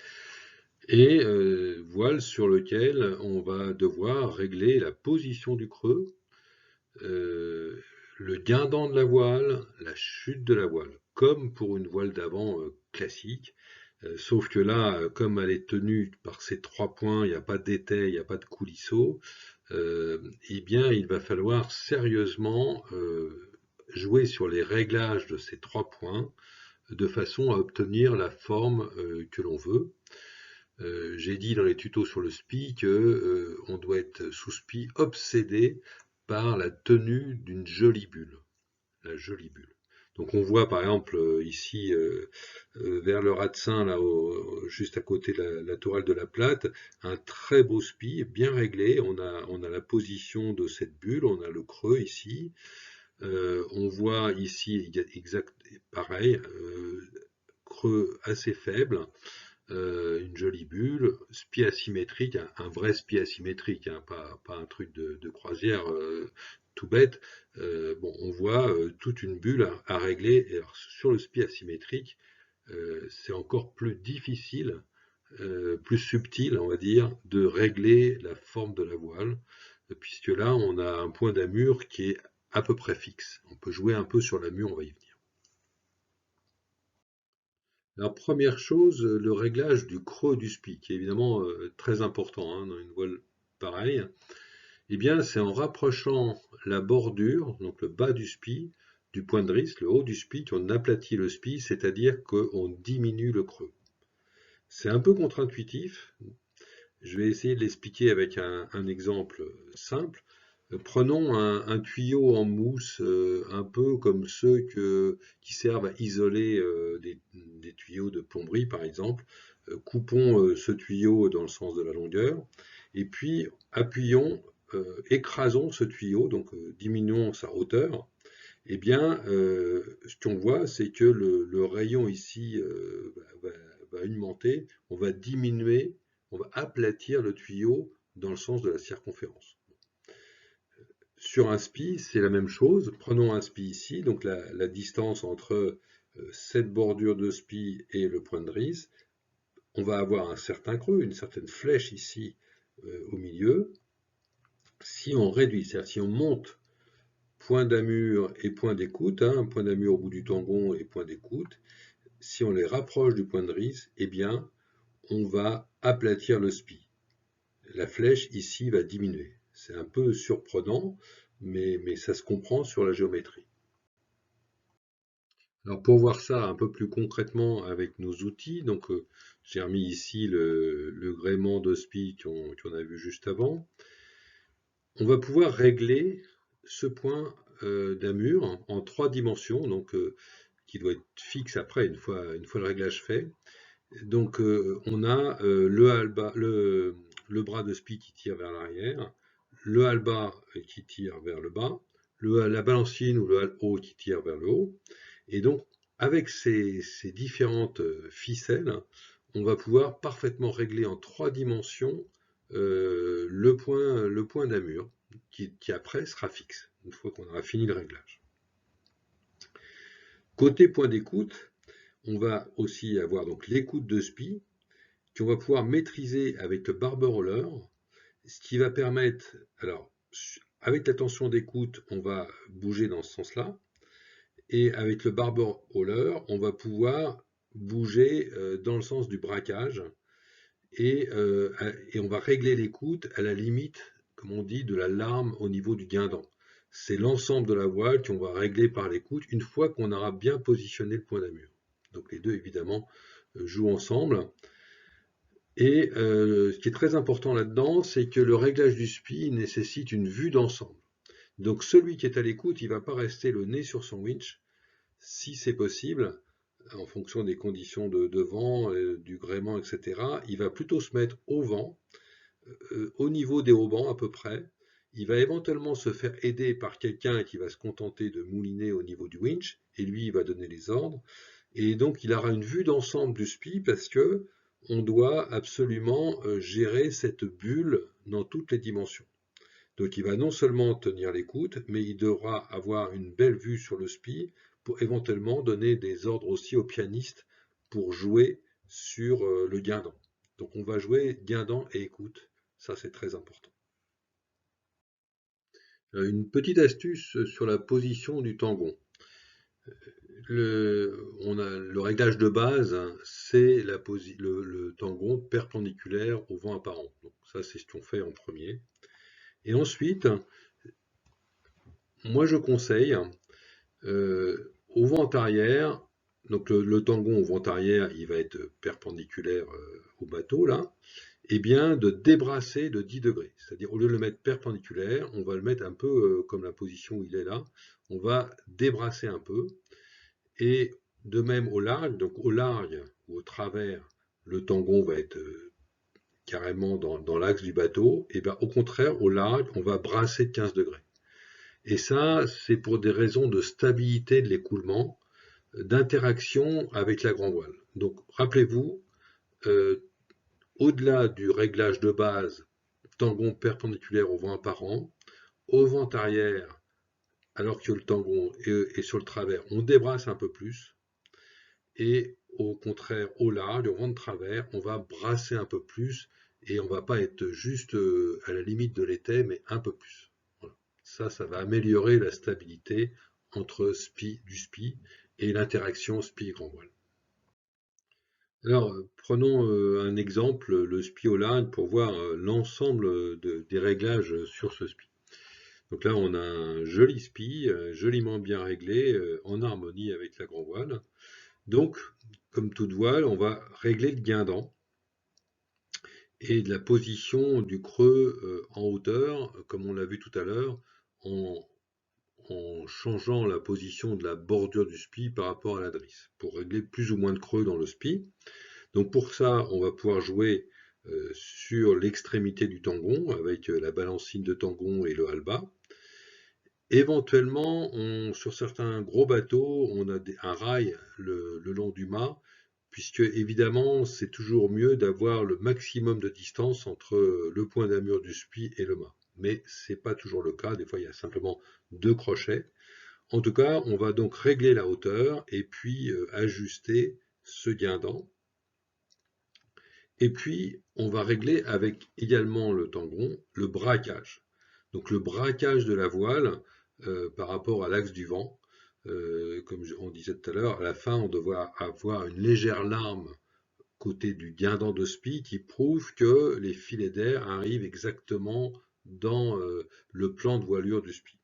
et voile sur lequel on va devoir régler la position du creux, euh, le guindant de la voile, la chute de la voile, comme pour une voile d'avant classique, sauf que là, comme elle est tenue par ces trois points, il n'y a pas d'étai, il n'y a pas de coulisseau, eh bien il va falloir sérieusement jouer sur les réglages de ces trois points, de façon à obtenir la forme que l'on veut. J'ai dit dans les tutos sur le SPI que on doit être sous SPI obsédé par la tenue d'une jolie bulle, la jolie bulle. Donc on voit par exemple ici vers le Ratsin, là juste à côté de la tourelle de la Platte, un très beau SPI bien réglé. On a la position de cette bulle, on a le creux ici. On voit ici exact pareil, creux assez faible, une jolie bulle, spi asymétrique, un vrai spi asymétrique, hein, pas un truc de croisière tout bête. Bon, on voit toute une bulle à régler. Et alors, sur le spi asymétrique, c'est encore plus difficile, plus subtil, on va dire, de régler la forme de la voile, puisque là, on a un point d'amure qui est à peu près fixe. On peut jouer un peu sur l'amure, on va y venir. Alors, première chose, le réglage du creux du spi, qui est évidemment très important hein, dans une voile pareille. Eh bien, c'est en rapprochant la bordure, donc le bas du spi, du point de drisse, le haut du spi, qu'on aplatit le spi, c'est-à-dire qu'on diminue le creux. C'est un peu contre-intuitif. Je vais essayer de l'expliquer avec un exemple simple. Prenons un tuyau en mousse, un peu comme ceux qui servent à isoler des tuyaux de plomberie, par exemple. Coupons ce tuyau dans le sens de la longueur, et puis appuyons, écrasons ce tuyau, donc diminuons sa hauteur. Eh bien, ce qu'on voit, c'est que le rayon ici va augmenter, on va diminuer, on va aplatir le tuyau dans le sens de la circonférence. Sur un spi, c'est la même chose. Prenons un spi ici, donc la distance entre cette bordure de spi et le point de drisse. On va avoir un certain creux, une certaine flèche ici au milieu. Si on réduit, c'est-à-dire si on monte point d'amure et point d'écoute, hein, point d'amure au bout du tangon et point d'écoute, si on les rapproche du point de drisse, eh bien, on va aplatir le spi. La flèche ici va diminuer. C'est un peu surprenant, mais ça se comprend sur la géométrie. Alors pour voir ça un peu plus concrètement avec nos outils, donc j'ai remis ici le gréement de spi qu'on a vu juste avant. On va pouvoir régler ce point d'amure en 3 dimensions, donc qui doit être fixe après une fois le réglage fait. Donc on a le bras de SPI qui tire vers l'arrière, le hal bas qui tire vers le bas, la balancine ou le hal haut qui tire vers le haut. Et donc, avec ces différentes ficelles, on va pouvoir parfaitement régler en 3 dimensions le point d'amure, qui après sera fixe, une fois qu'on aura fini le réglage. Côté point d'écoute, on va aussi avoir donc l'écoute de SPI, qu'on va pouvoir maîtriser avec le barber roller, ce qui va permettre, alors, avec la tension d'écoute, on va bouger dans ce sens-là, et avec le barber roller, on va pouvoir bouger dans le sens du braquage, et on va régler l'écoute à la limite, comme on dit, de la larme au niveau du guindant. C'est l'ensemble de la voile qu'on va régler par l'écoute une fois qu'on aura bien positionné le point d'amure. Donc les deux, évidemment, jouent ensemble. Et ce qui est très important là-dedans, c'est que le réglage du SPI nécessite une vue d'ensemble. Donc celui qui est à l'écoute, il ne va pas rester le nez sur son winch, si c'est possible, en fonction des conditions de vent, du gréement, etc. Il va plutôt se mettre au vent, au niveau des haubans à peu près. Il va éventuellement se faire aider par quelqu'un qui va se contenter de mouliner au niveau du winch, et lui, il va donner les ordres. Et donc, il aura une vue d'ensemble du SPI parce que on doit absolument gérer cette bulle dans toutes les dimensions. Donc, il va non seulement tenir l'écoute, mais il devra avoir une belle vue sur le SPI pour éventuellement donner des ordres aussi au pianiste pour jouer sur le guindant. Donc, on va jouer guindant et écoute. Ça, c'est très important. Une petite astuce sur la position du tangon. Le réglage de base, hein, c'est le tangon perpendiculaire au vent apparent. Donc ça, c'est ce qu'on fait en premier. Et ensuite, moi je conseille au vent arrière, donc le tangon au vent arrière, il va être perpendiculaire au bateau là, et bien de débrasser de 10 degrés. C'est-à-dire au lieu de le mettre perpendiculaire, on va le mettre un peu comme la position où il est là. On va débrasser un peu. Et de même au large, donc au large ou au travers, le tangon va être carrément dans l'axe du bateau, et bien au contraire, au large, on va brasser de 15 degrés. Et ça, c'est pour des raisons de stabilité de l'écoulement, d'interaction avec la grand voile. Donc rappelez-vous, au-delà du réglage de base, tangon perpendiculaire au vent apparent, au vent arrière, alors que le tangon est sur le travers, on débrasse un peu plus. Et au contraire, au large, au vent de travers, on va brasser un peu plus et on va pas être juste à la limite de l'étai, mais un peu plus. Voilà. Ça va améliorer la stabilité entre du SPI et l'interaction SPI grand voile. Alors, prenons un exemple, le SPI au large, pour voir l'ensemble des réglages sur ce SPI. Donc là, on a un joli SPI, joliment bien réglé, en harmonie avec la grand voile. Donc, comme toute voile, on va régler le guindant et de la position du creux en hauteur, comme on l'a vu tout à l'heure, en changeant la position de la bordure du SPI par rapport à la drisse, pour régler plus ou moins de creux dans le SPI. Donc pour ça, on va pouvoir jouer sur l'extrémité du tangon, avec la balancine de tangon et le hal bas. Éventuellement, sur certains gros bateaux, on a un rail le long du mât, puisque évidemment, c'est toujours mieux d'avoir le maximum de distance entre le point d'amure du SPI et le mât. Mais ce n'est pas toujours le cas, des fois il y a simplement 2 crochets. En tout cas, on va donc régler la hauteur et puis ajuster ce guindant. Et puis, on va régler avec également le tangon le braquage. Donc le braquage de la voile par rapport à l'axe du vent. Comme on disait tout à l'heure, à la fin, on devra avoir une légère larme côté du guindant de SPI qui prouve que les filets d'air arrivent exactement dans le plan de voilure du SPI.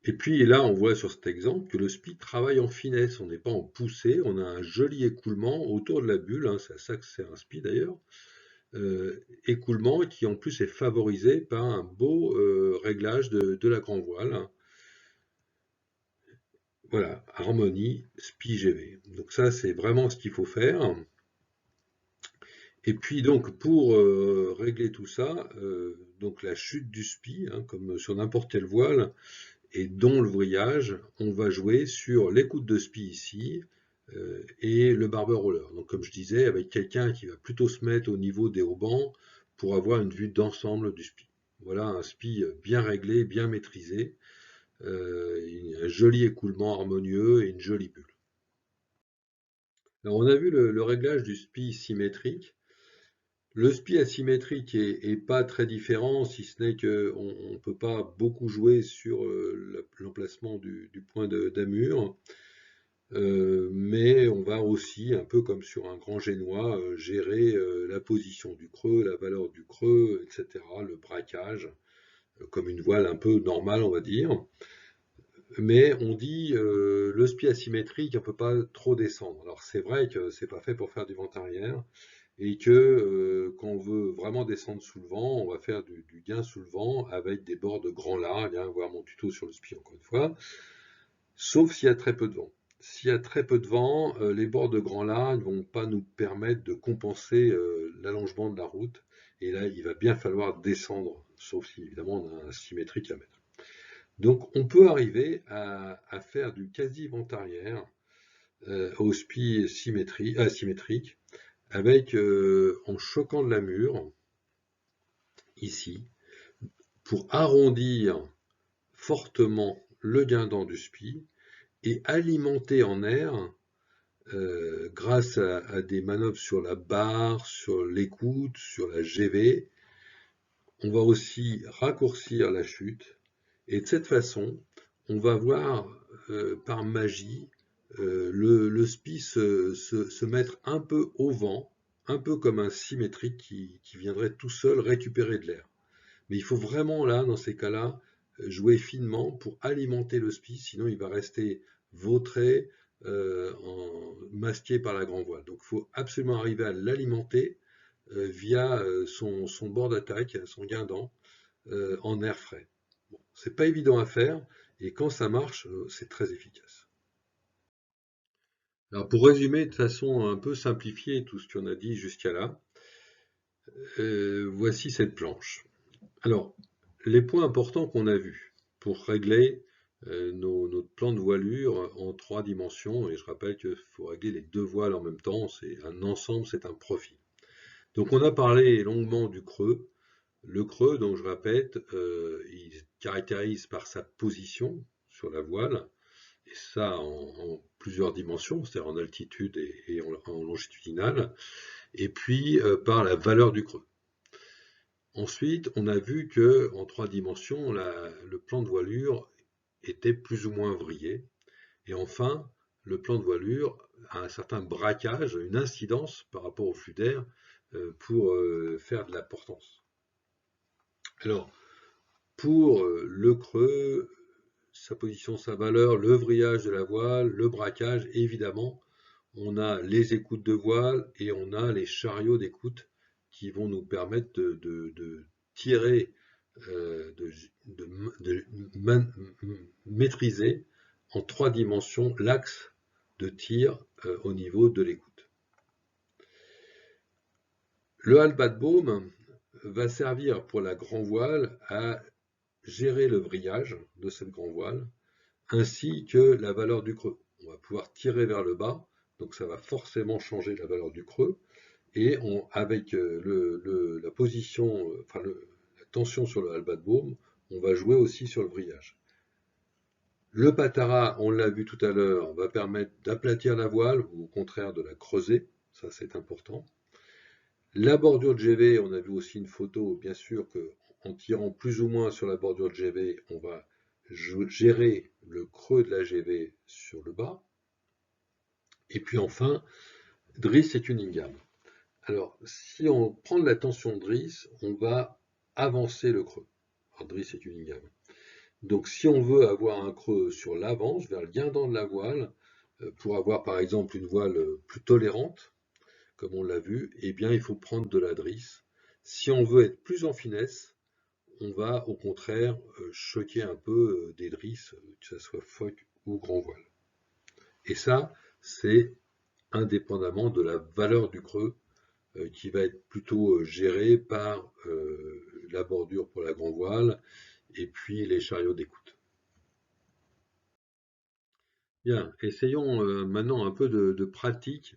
Et puis là, on voit sur cet exemple que le SPI travaille en finesse, on n'est pas en poussée, on a un joli écoulement autour de la bulle, hein, c'est à ça que sert un SPI d'ailleurs, écoulement qui en plus est favorisé par un beau réglage de la grand voile. Hein. Voilà, harmonie, SPI GV. Donc ça, c'est vraiment ce qu'il faut faire. Et puis donc pour régler tout ça, donc la chute du SPI, hein, comme sur n'importe quelle voile, et dont le vrillage, on va jouer sur l'écoute de SPI ici et le barber roller. Donc comme je disais, avec quelqu'un qui va plutôt se mettre au niveau des haubans pour avoir une vue d'ensemble du SPI. Voilà un SPI bien réglé, bien maîtrisé, un joli écoulement harmonieux et une jolie bulle. Alors on a vu le réglage du SPI symétrique. Le SPI asymétrique est pas très différent, si ce n'est qu'on ne peut pas beaucoup jouer sur l'emplacement du point d'amure, mais on va aussi, un peu comme sur un grand génois, gérer la position du creux, la valeur du creux, etc., le braquage, comme une voile un peu normale, on va dire. Mais on dit le SPI asymétrique, on ne peut pas trop descendre. Alors c'est vrai que c'est pas fait pour faire du vent arrière, et que quand on veut vraiment descendre sous le vent, on va faire du gain sous le vent avec des bords de grand largue, hein, voir mon tuto sur le SPI encore une fois, sauf s'il y a très peu de vent. S'il y a très peu de vent, les bords de grand largue ne vont pas nous permettre de compenser l'allongement de la route, et là il va bien falloir descendre, sauf si évidemment on a un symétrique à mettre. Donc on peut arriver à faire du quasi vent arrière au SPI asymétrique, avec en choquant de la mure, ici, pour arrondir fortement le guindant du SPI et alimenter en air, grâce à des manœuvres sur la barre, sur l'écoute, sur la GV. On va aussi raccourcir la chute, et de cette façon, on va voir par magie le SPI se mettre un peu au vent, un peu comme un symétrique qui viendrait tout seul récupérer de l'air. Mais il faut vraiment, là, dans ces cas-là, jouer finement pour alimenter le SPI, sinon il va rester vautré, masqué par la grand voile. Donc il faut absolument arriver à l'alimenter via son bord d'attaque, son guindant, en air frais. Bon, c'est pas évident à faire, et quand ça marche, c'est très efficace. Alors pour résumer de façon un peu simplifiée tout ce qu'on a dit jusqu'à là, voici cette planche. Alors, les points importants qu'on a vus pour régler notre plan de voilure en 3 dimensions, et je rappelle qu'il faut régler les 2 voiles en même temps, c'est un ensemble, c'est un profil. Donc on a parlé longuement du creux. Le creux, donc je répète, il se caractérise par sa position sur la voile, et ça en plusieurs dimensions, c'est-à-dire en altitude et en longitudinal, et puis par la valeur du creux. Ensuite, on a vu que en 3 dimensions, le plan de voilure était plus ou moins vrillé. Et enfin, le plan de voilure a un certain braquage, une incidence par rapport au flux d'air pour faire de la portance. Alors, pour le creux, sa position, sa valeur, le vrillage de la voile, le braquage, évidemment, on a les écoutes de voile et on a les chariots d'écoute qui vont nous permettre de tirer, de maîtriser en 3 dimensions l'axe de tir au niveau de l'écoute. Le halbadbome va servir pour la grand voile à gérer le vrillage de cette grand voile, ainsi que la valeur du creux. On va pouvoir tirer vers le bas, donc ça va forcément changer la valeur du creux, et avec la position, la tension sur le halbadbome, on va jouer aussi sur le vrillage. Le patara, on l'a vu tout à l'heure, va permettre d'aplatir la voile, ou au contraire de la creuser, ça c'est important. La bordure de GV, on a vu aussi une photo, bien sûr qu'en tirant plus ou moins sur la bordure de GV, on va gérer le creux de la GV sur le bas. Et puis enfin, Driss et Cunningham. Alors, si on prend de la tension de Driss, on va avancer le creux. Alors, Driss et Cunningham. Donc, si on veut avoir un creux sur l'avance, vers le guindant de la voile, pour avoir par exemple une voile plus tolérante, comme on l'a vu, eh bien, il faut prendre de la Driss. Si on veut être plus en finesse, on va au contraire choquer un peu des drisses, que ce soit phoque ou grand voile. Et ça, c'est indépendamment de la valeur du creux qui va être plutôt géré par la bordure pour la grand voile et puis les chariots d'écoute. Bien, essayons maintenant un peu de pratique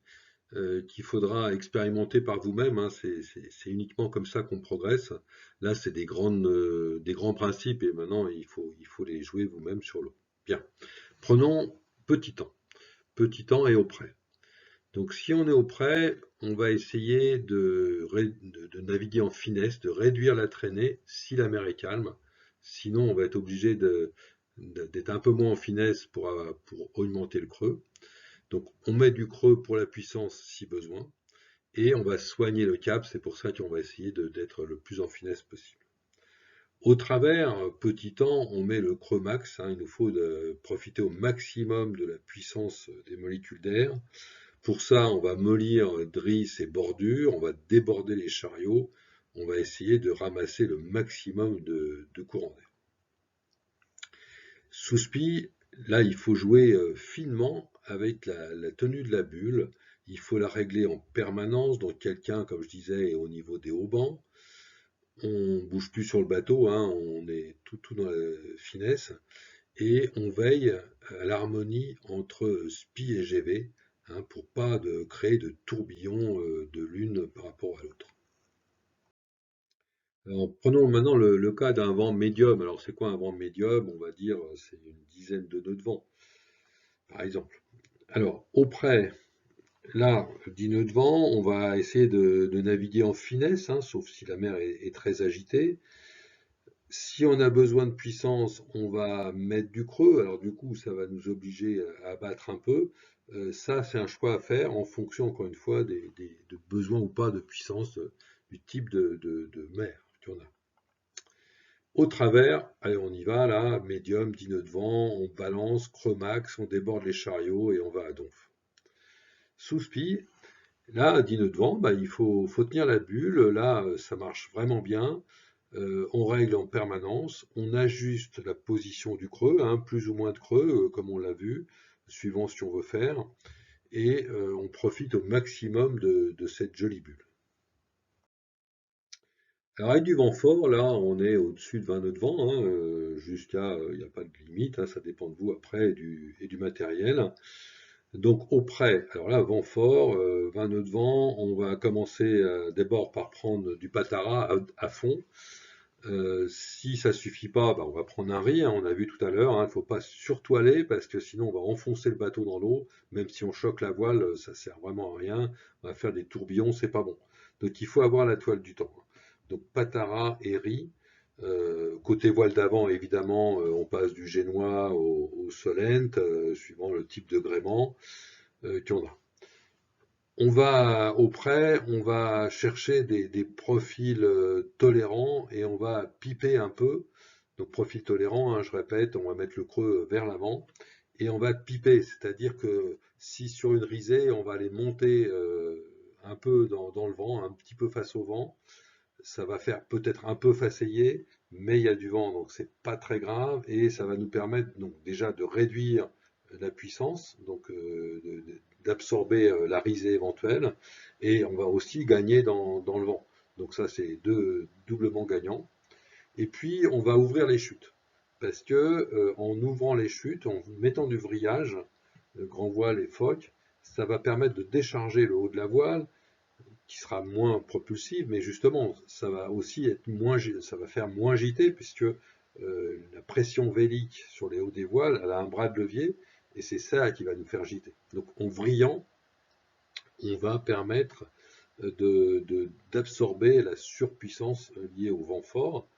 qu'il faudra expérimenter par vous-même, hein. C'est uniquement comme ça qu'on progresse. Là, c'est des grands principes et maintenant il faut les jouer vous-même sur l'eau. Bien, prenons petit temps, petit temps et au près. Donc si on est au près, on va essayer de naviguer en finesse, de réduire la traînée si la mer est calme. Sinon, on va être obligé d'être un peu moins en finesse pour augmenter le creux. Donc on met du creux pour la puissance si besoin. Et on va soigner le cap, c'est pour ça qu'on va essayer d'être le plus en finesse possible. Au travers, petit temps, on met le creux max, hein, il nous faut profiter au maximum de la puissance des molécules d'air. Pour ça, on va mollir drisse et bordure, on va déborder les chariots, on va essayer de ramasser le maximum de courant d'air. Sous spi, là, il faut jouer finement avec la tenue de la bulle. Il faut la régler en permanence. Donc, quelqu'un, comme je disais, est au niveau des haubans. On bouge plus sur le bateau, hein, on est tout dans la finesse. Et on veille à l'harmonie entre spi et GV, hein, pour pas créer de tourbillons de l'une par rapport à l'autre. Alors, prenons maintenant le cas d'un vent médium. Alors, c'est quoi un vent médium? On va dire c'est une dizaine de nœuds de vent, par exemple. Alors, auprès, là, 10 nœuds de vent, on va essayer de naviguer en finesse, hein, sauf si la mer est très agitée. Si on a besoin de puissance, on va mettre du creux. Alors du coup, ça va nous obliger à abattre un peu. Ça, c'est un choix à faire en fonction, encore une fois, de besoins ou pas de puissance du type de mer qu'on a. Au travers, allez, on y va, là, médium, 10 nœuds de vent, on balance, creux max, on déborde les chariots et on va à donf. Sous spi, là, 10 nœuds de vent, bah, faut tenir la bulle. Là, ça marche vraiment bien. On règle en permanence, on ajuste la position du creux, hein, plus ou moins de creux, comme on l'a vu, suivant ce qu'on veut faire, et on profite au maximum de cette jolie bulle. Alors avec du vent fort, là, on est au-dessus de 20 nœuds de vent, hein, jusqu'à, il n'y a pas de limite, hein, ça dépend de vous après et du matériel. Donc au près, alors là, vent fort, 20 nœuds de vent, on va commencer d'abord par prendre du patara à fond. Si ça suffit pas, bah, on va prendre un riz, hein, on a vu tout à l'heure, il ne faut pas surtoiler parce que sinon on va enfoncer le bateau dans l'eau, même si on choque la voile, ça sert vraiment à rien, on va faire des tourbillons, c'est pas bon. Donc il faut avoir la toile du temps. Donc patara et riz. Côté voile d'avant, évidemment, on passe du génois au solent, suivant le type de gréement qu'on a. On va auprès, on va chercher des profils tolérants et on va piper un peu. Donc profil tolérant, hein, je répète, on va mettre le creux vers l'avant et on va piper, c'est-à-dire que si sur une risée, on va aller monter un peu dans le vent, un petit peu face au vent, ça va faire peut-être un peu faceiller, mais il y a du vent, donc c'est pas très grave et ça va nous permettre donc déjà de réduire la puissance, donc d'absorber la risée éventuelle, et on va aussi gagner dans le vent. Donc ça c'est doublement gagnant. Et puis on va ouvrir les chutes, parce que en ouvrant les chutes, en mettant du vrillage, le grand voile et phoque, ça va permettre de décharger le haut de la voile, qui sera moins propulsive, mais justement, ça va aussi être moins, ça va faire moins gîter, puisque la pression vélique sur les hauts des voiles, elle a un bras de levier, et c'est ça qui va nous faire gîter. Donc en vrillant, on va permettre d'absorber la surpuissance liée au vent fort.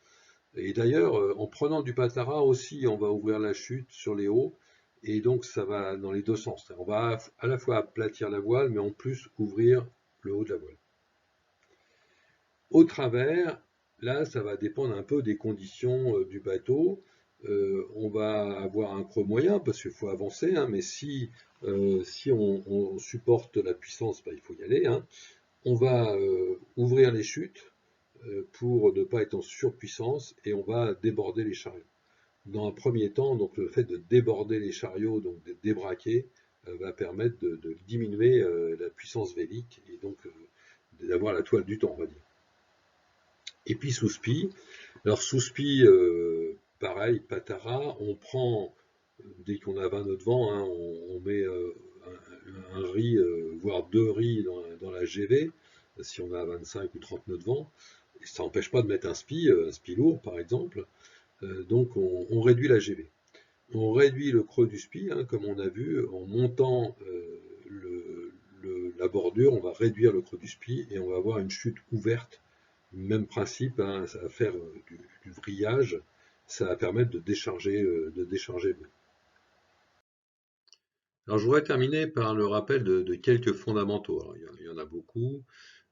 Et d'ailleurs, en prenant du patara aussi, on va ouvrir la chute sur les hauts, et donc ça va dans les deux sens. On va à la fois aplatir la voile, mais en plus ouvrir le haut de la voile. Au travers, là, ça va dépendre un peu des conditions du bateau. On va avoir un creux moyen parce qu'il faut avancer, hein, mais si on supporte la puissance, bah, il faut y aller, hein. On va ouvrir les chutes pour ne pas être en surpuissance et on va déborder les chariots. Dans un premier temps, donc le fait de déborder les chariots, donc de débraquer, va permettre de diminuer la puissance vélique et donc d'avoir la toile du temps, on va dire. Et puis sous spi, alors sous spi, pareil, Patara, on prend, dès qu'on a 20 nœuds de vent, hein, on met un riz, voire 2 riz dans la GV, si on a 25 ou 30 nœuds de vent. Et ça n'empêche pas de mettre un spi lourd par exemple. Donc on réduit la GV. On réduit le creux du spi, hein, comme on a vu, en montant la bordure, on va réduire le creux du spi et on va avoir une chute ouverte. Même principe, hein, ça va faire du vrillage, ça va permettre de décharger l'eau. Alors je voudrais terminer par le rappel de quelques fondamentaux. Alors, il y en a beaucoup,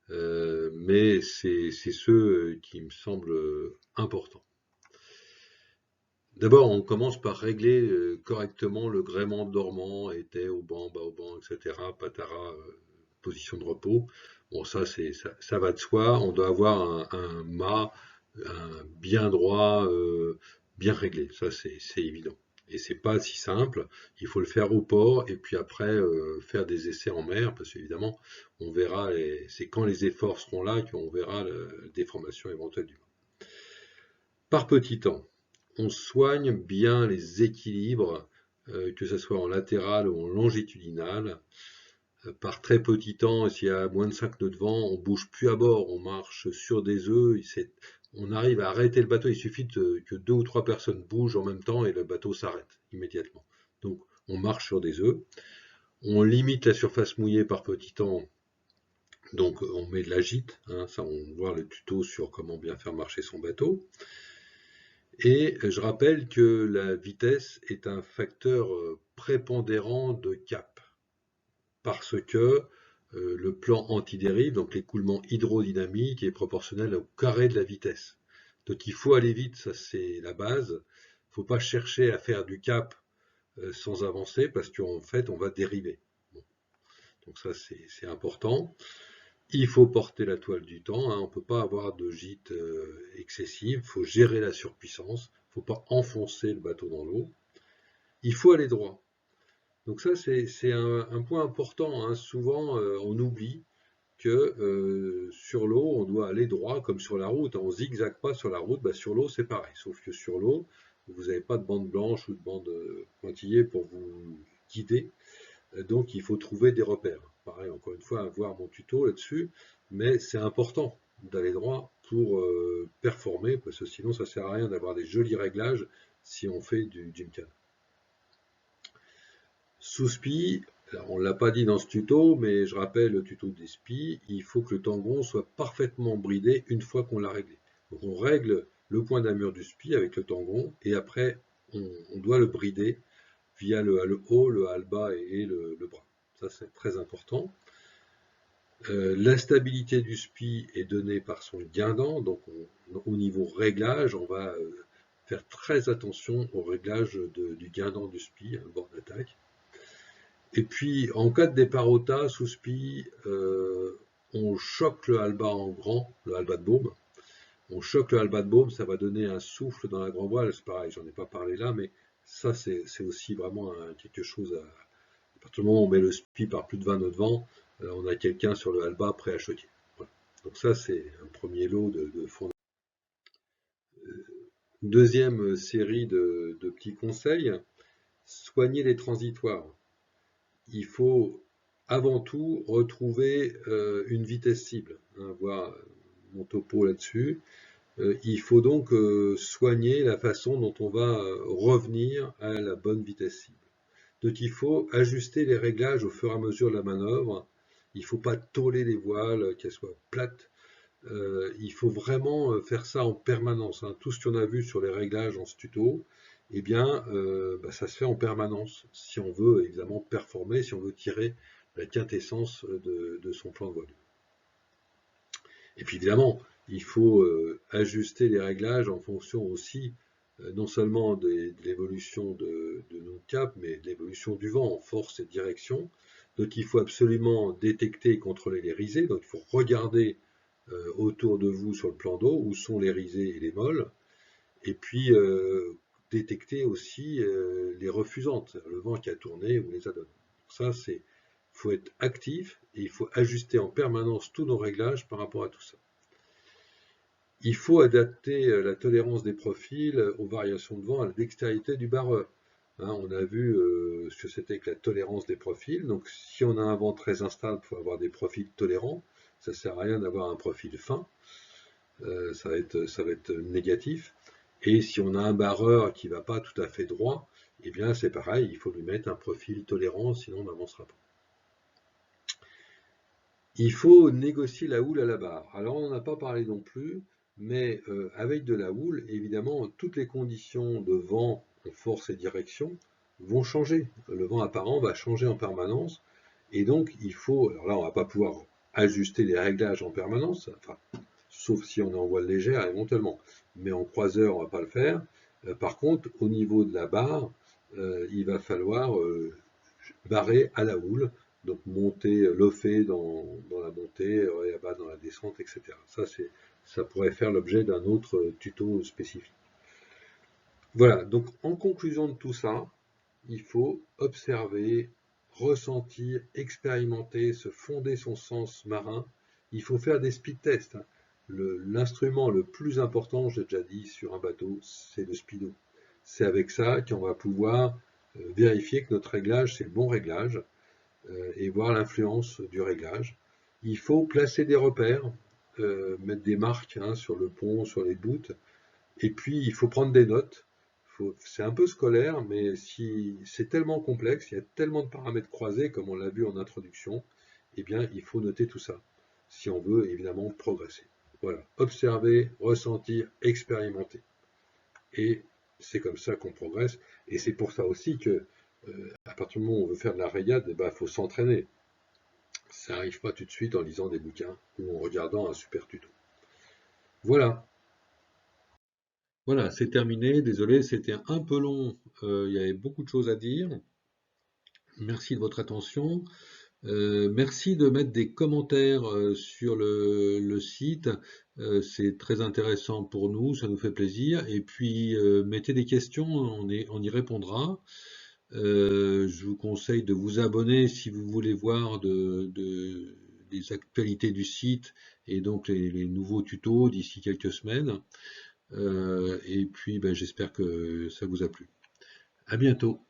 mais c'est ceux qui me semblent importants. D'abord, on commence par régler correctement le gréement dormant, étais, au banc, bas au banc, etc. Patara, position de repos. Bon, ça va de soi. On doit avoir un mât bien droit, bien réglé. Ça, c'est évident. Et c'est pas si simple. Il faut le faire au port et puis après faire des essais en mer, parce qu'évidemment, on verra. C'est quand les efforts seront là qu'on verra la déformation éventuelle du mât. Par petit temps, on soigne bien les équilibres, que ce soit en latéral ou en longitudinal. Par très petit temps, s'il y a moins de 5 nœuds de vent, on bouge plus à bord, on marche sur des œufs, on arrive à arrêter le bateau, il suffit que 2 ou 3 personnes bougent en même temps et le bateau s'arrête immédiatement. Donc on marche sur des œufs, on limite la surface mouillée par petit temps, donc on met de la gîte, hein, ça on voit le tuto sur comment bien faire marcher son bateau. Et je rappelle que la vitesse est un facteur prépondérant de cap, parce que le plan antidérive, donc l'écoulement hydrodynamique, est proportionnel au carré de la vitesse. Donc il faut aller vite, ça c'est la base. Il ne faut pas chercher à faire du cap sans avancer, parce qu'en fait on va dériver. Bon. Donc ça c'est important. Il faut porter la toile du temps, hein. On ne peut pas avoir de gîte excessive, il faut gérer la surpuissance, il ne faut pas enfoncer le bateau dans l'eau. Il faut aller droit. Donc ça c'est un point important, hein. Souvent on oublie que sur l'eau on doit aller droit comme sur la route, on zigzague pas sur la route, bah, sur l'eau c'est pareil, sauf que sur l'eau vous n'avez pas de bande blanche ou de bande pointillée pour vous guider. Donc il faut trouver des repères. Pareil, encore une fois, voir mon tuto là-dessus, mais c'est important d'aller droit pour performer, parce que sinon ça ne sert à rien d'avoir des jolis réglages si on fait du gymkhana. Sous spi, on ne l'a pas dit dans ce tuto, mais je rappelle le tuto des spi, il faut que le tangon soit parfaitement bridé une fois qu'on l'a réglé. Donc on règle le point d'amure du spi avec le tangon, et après on doit le brider via le hale haut, le hale bas et le bras. Ça c'est très important. La stabilité du spi est donnée par son guindant, donc au niveau réglage, on va faire très attention au réglage du guindant du spi, le bord d'attaque. Et puis en cas de départ au tas, sous spi, on choque le hale bas en grand, le hale bas de baume. On choque le hale bas de baume, ça va donner un souffle dans la grand voile, c'est pareil, j'en ai pas parlé là, mais ça c'est aussi vraiment quelque chose à partir du moment où on met le spi par plus de 20 nœuds de vent, on a quelqu'un sur le hale bas prêt à choquer. Voilà. Donc ça, c'est un premier lot de fondamentaux. Deuxième série de petits conseils, soigner les transitoires. Il faut avant tout retrouver une vitesse cible, hein, voir mon topo là-dessus. Il faut donc soigner la façon dont on va revenir à la bonne vitesse cible. Donc il faut ajuster les réglages au fur et à mesure de la manœuvre. Il ne faut pas tôler les voiles, qu'elles soient plates. Il faut vraiment faire ça en permanence, hein. Tout ce qu'on a vu sur les réglages en ce tuto, eh bien, ça se fait en permanence si on veut évidemment performer, si on veut tirer la quintessence de son plan de voilure. Et puis évidemment, il faut ajuster les réglages en fonction aussi non seulement de l'évolution de nos caps, mais de l'évolution du vent en force et direction. Donc il faut absolument détecter et contrôler les risées. Donc il faut regarder autour de vous sur le plan d'eau où sont les risées et les molles. Et puis détecter aussi les refusantes, le vent qui a tourné ou les adonnes. Ça, c'est faut être actif et il faut ajuster en permanence tous nos réglages par rapport à tout ça. Il faut adapter la tolérance des profils aux variations de vent, à la dextérité du barreur. Hein, on a vu ce que c'était que la tolérance des profils. Donc si on a un vent très instable, il faut avoir des profils tolérants. Ça ne sert à rien d'avoir un profil fin. Ça va être négatif. Et si on a un barreur qui ne va pas tout à fait droit, eh bien c'est pareil, il faut lui mettre un profil tolérant, sinon on n'avancera pas. Il faut négocier la houle à la barre. Alors on n'en a pas parlé non plus, mais avec de la houle, évidemment, toutes les conditions de vent en force et direction vont changer. Le vent apparent va changer en permanence, et donc il faut, alors là on ne va pas pouvoir ajuster les réglages en permanence, enfin, sauf si on est en voile légère éventuellement, mais en croiseur on ne va pas le faire. Par contre, au niveau de la barre, il va falloir barrer à la houle, donc monter, loffer dans la montée, et bas dans la descente, etc. Ça pourrait faire l'objet d'un autre tuto spécifique. Voilà, donc en conclusion de tout ça, il faut observer, ressentir, expérimenter, se fonder son sens marin. Il faut faire des speed tests. L'instrument le plus important, j'ai déjà dit, sur un bateau, c'est le speedo. C'est avec ça qu'on va pouvoir vérifier que notre réglage, c'est le bon réglage, et voir l'influence du réglage. Il faut placer des repères, mettre des marques sur le pont, sur les bouts, et puis il faut prendre des notes. C'est un peu scolaire, mais si c'est tellement complexe, il y a tellement de paramètres croisés, comme on l'a vu en introduction, eh bien il faut noter tout ça, si on veut évidemment progresser. Voilà, observer, ressentir, expérimenter. Et c'est comme ça qu'on progresse, et c'est pour ça aussi que à partir du moment où on veut faire de la rayade, il faut s'entraîner. Ça n'arrive pas tout de suite en lisant des bouquins ou en regardant un super tuto. Voilà. Voilà, c'est terminé. Désolé, c'était un peu long. Il y avait beaucoup de choses à dire. Merci de votre attention. Merci de mettre des commentaires sur le site. C'est très intéressant pour nous, ça nous fait plaisir. Et puis, mettez des questions, on y répondra. Je vous conseille de vous abonner si vous voulez voir des actualités du site et donc les nouveaux tutos d'ici quelques semaines. Et puis, j'espère que ça vous a plu. À bientôt.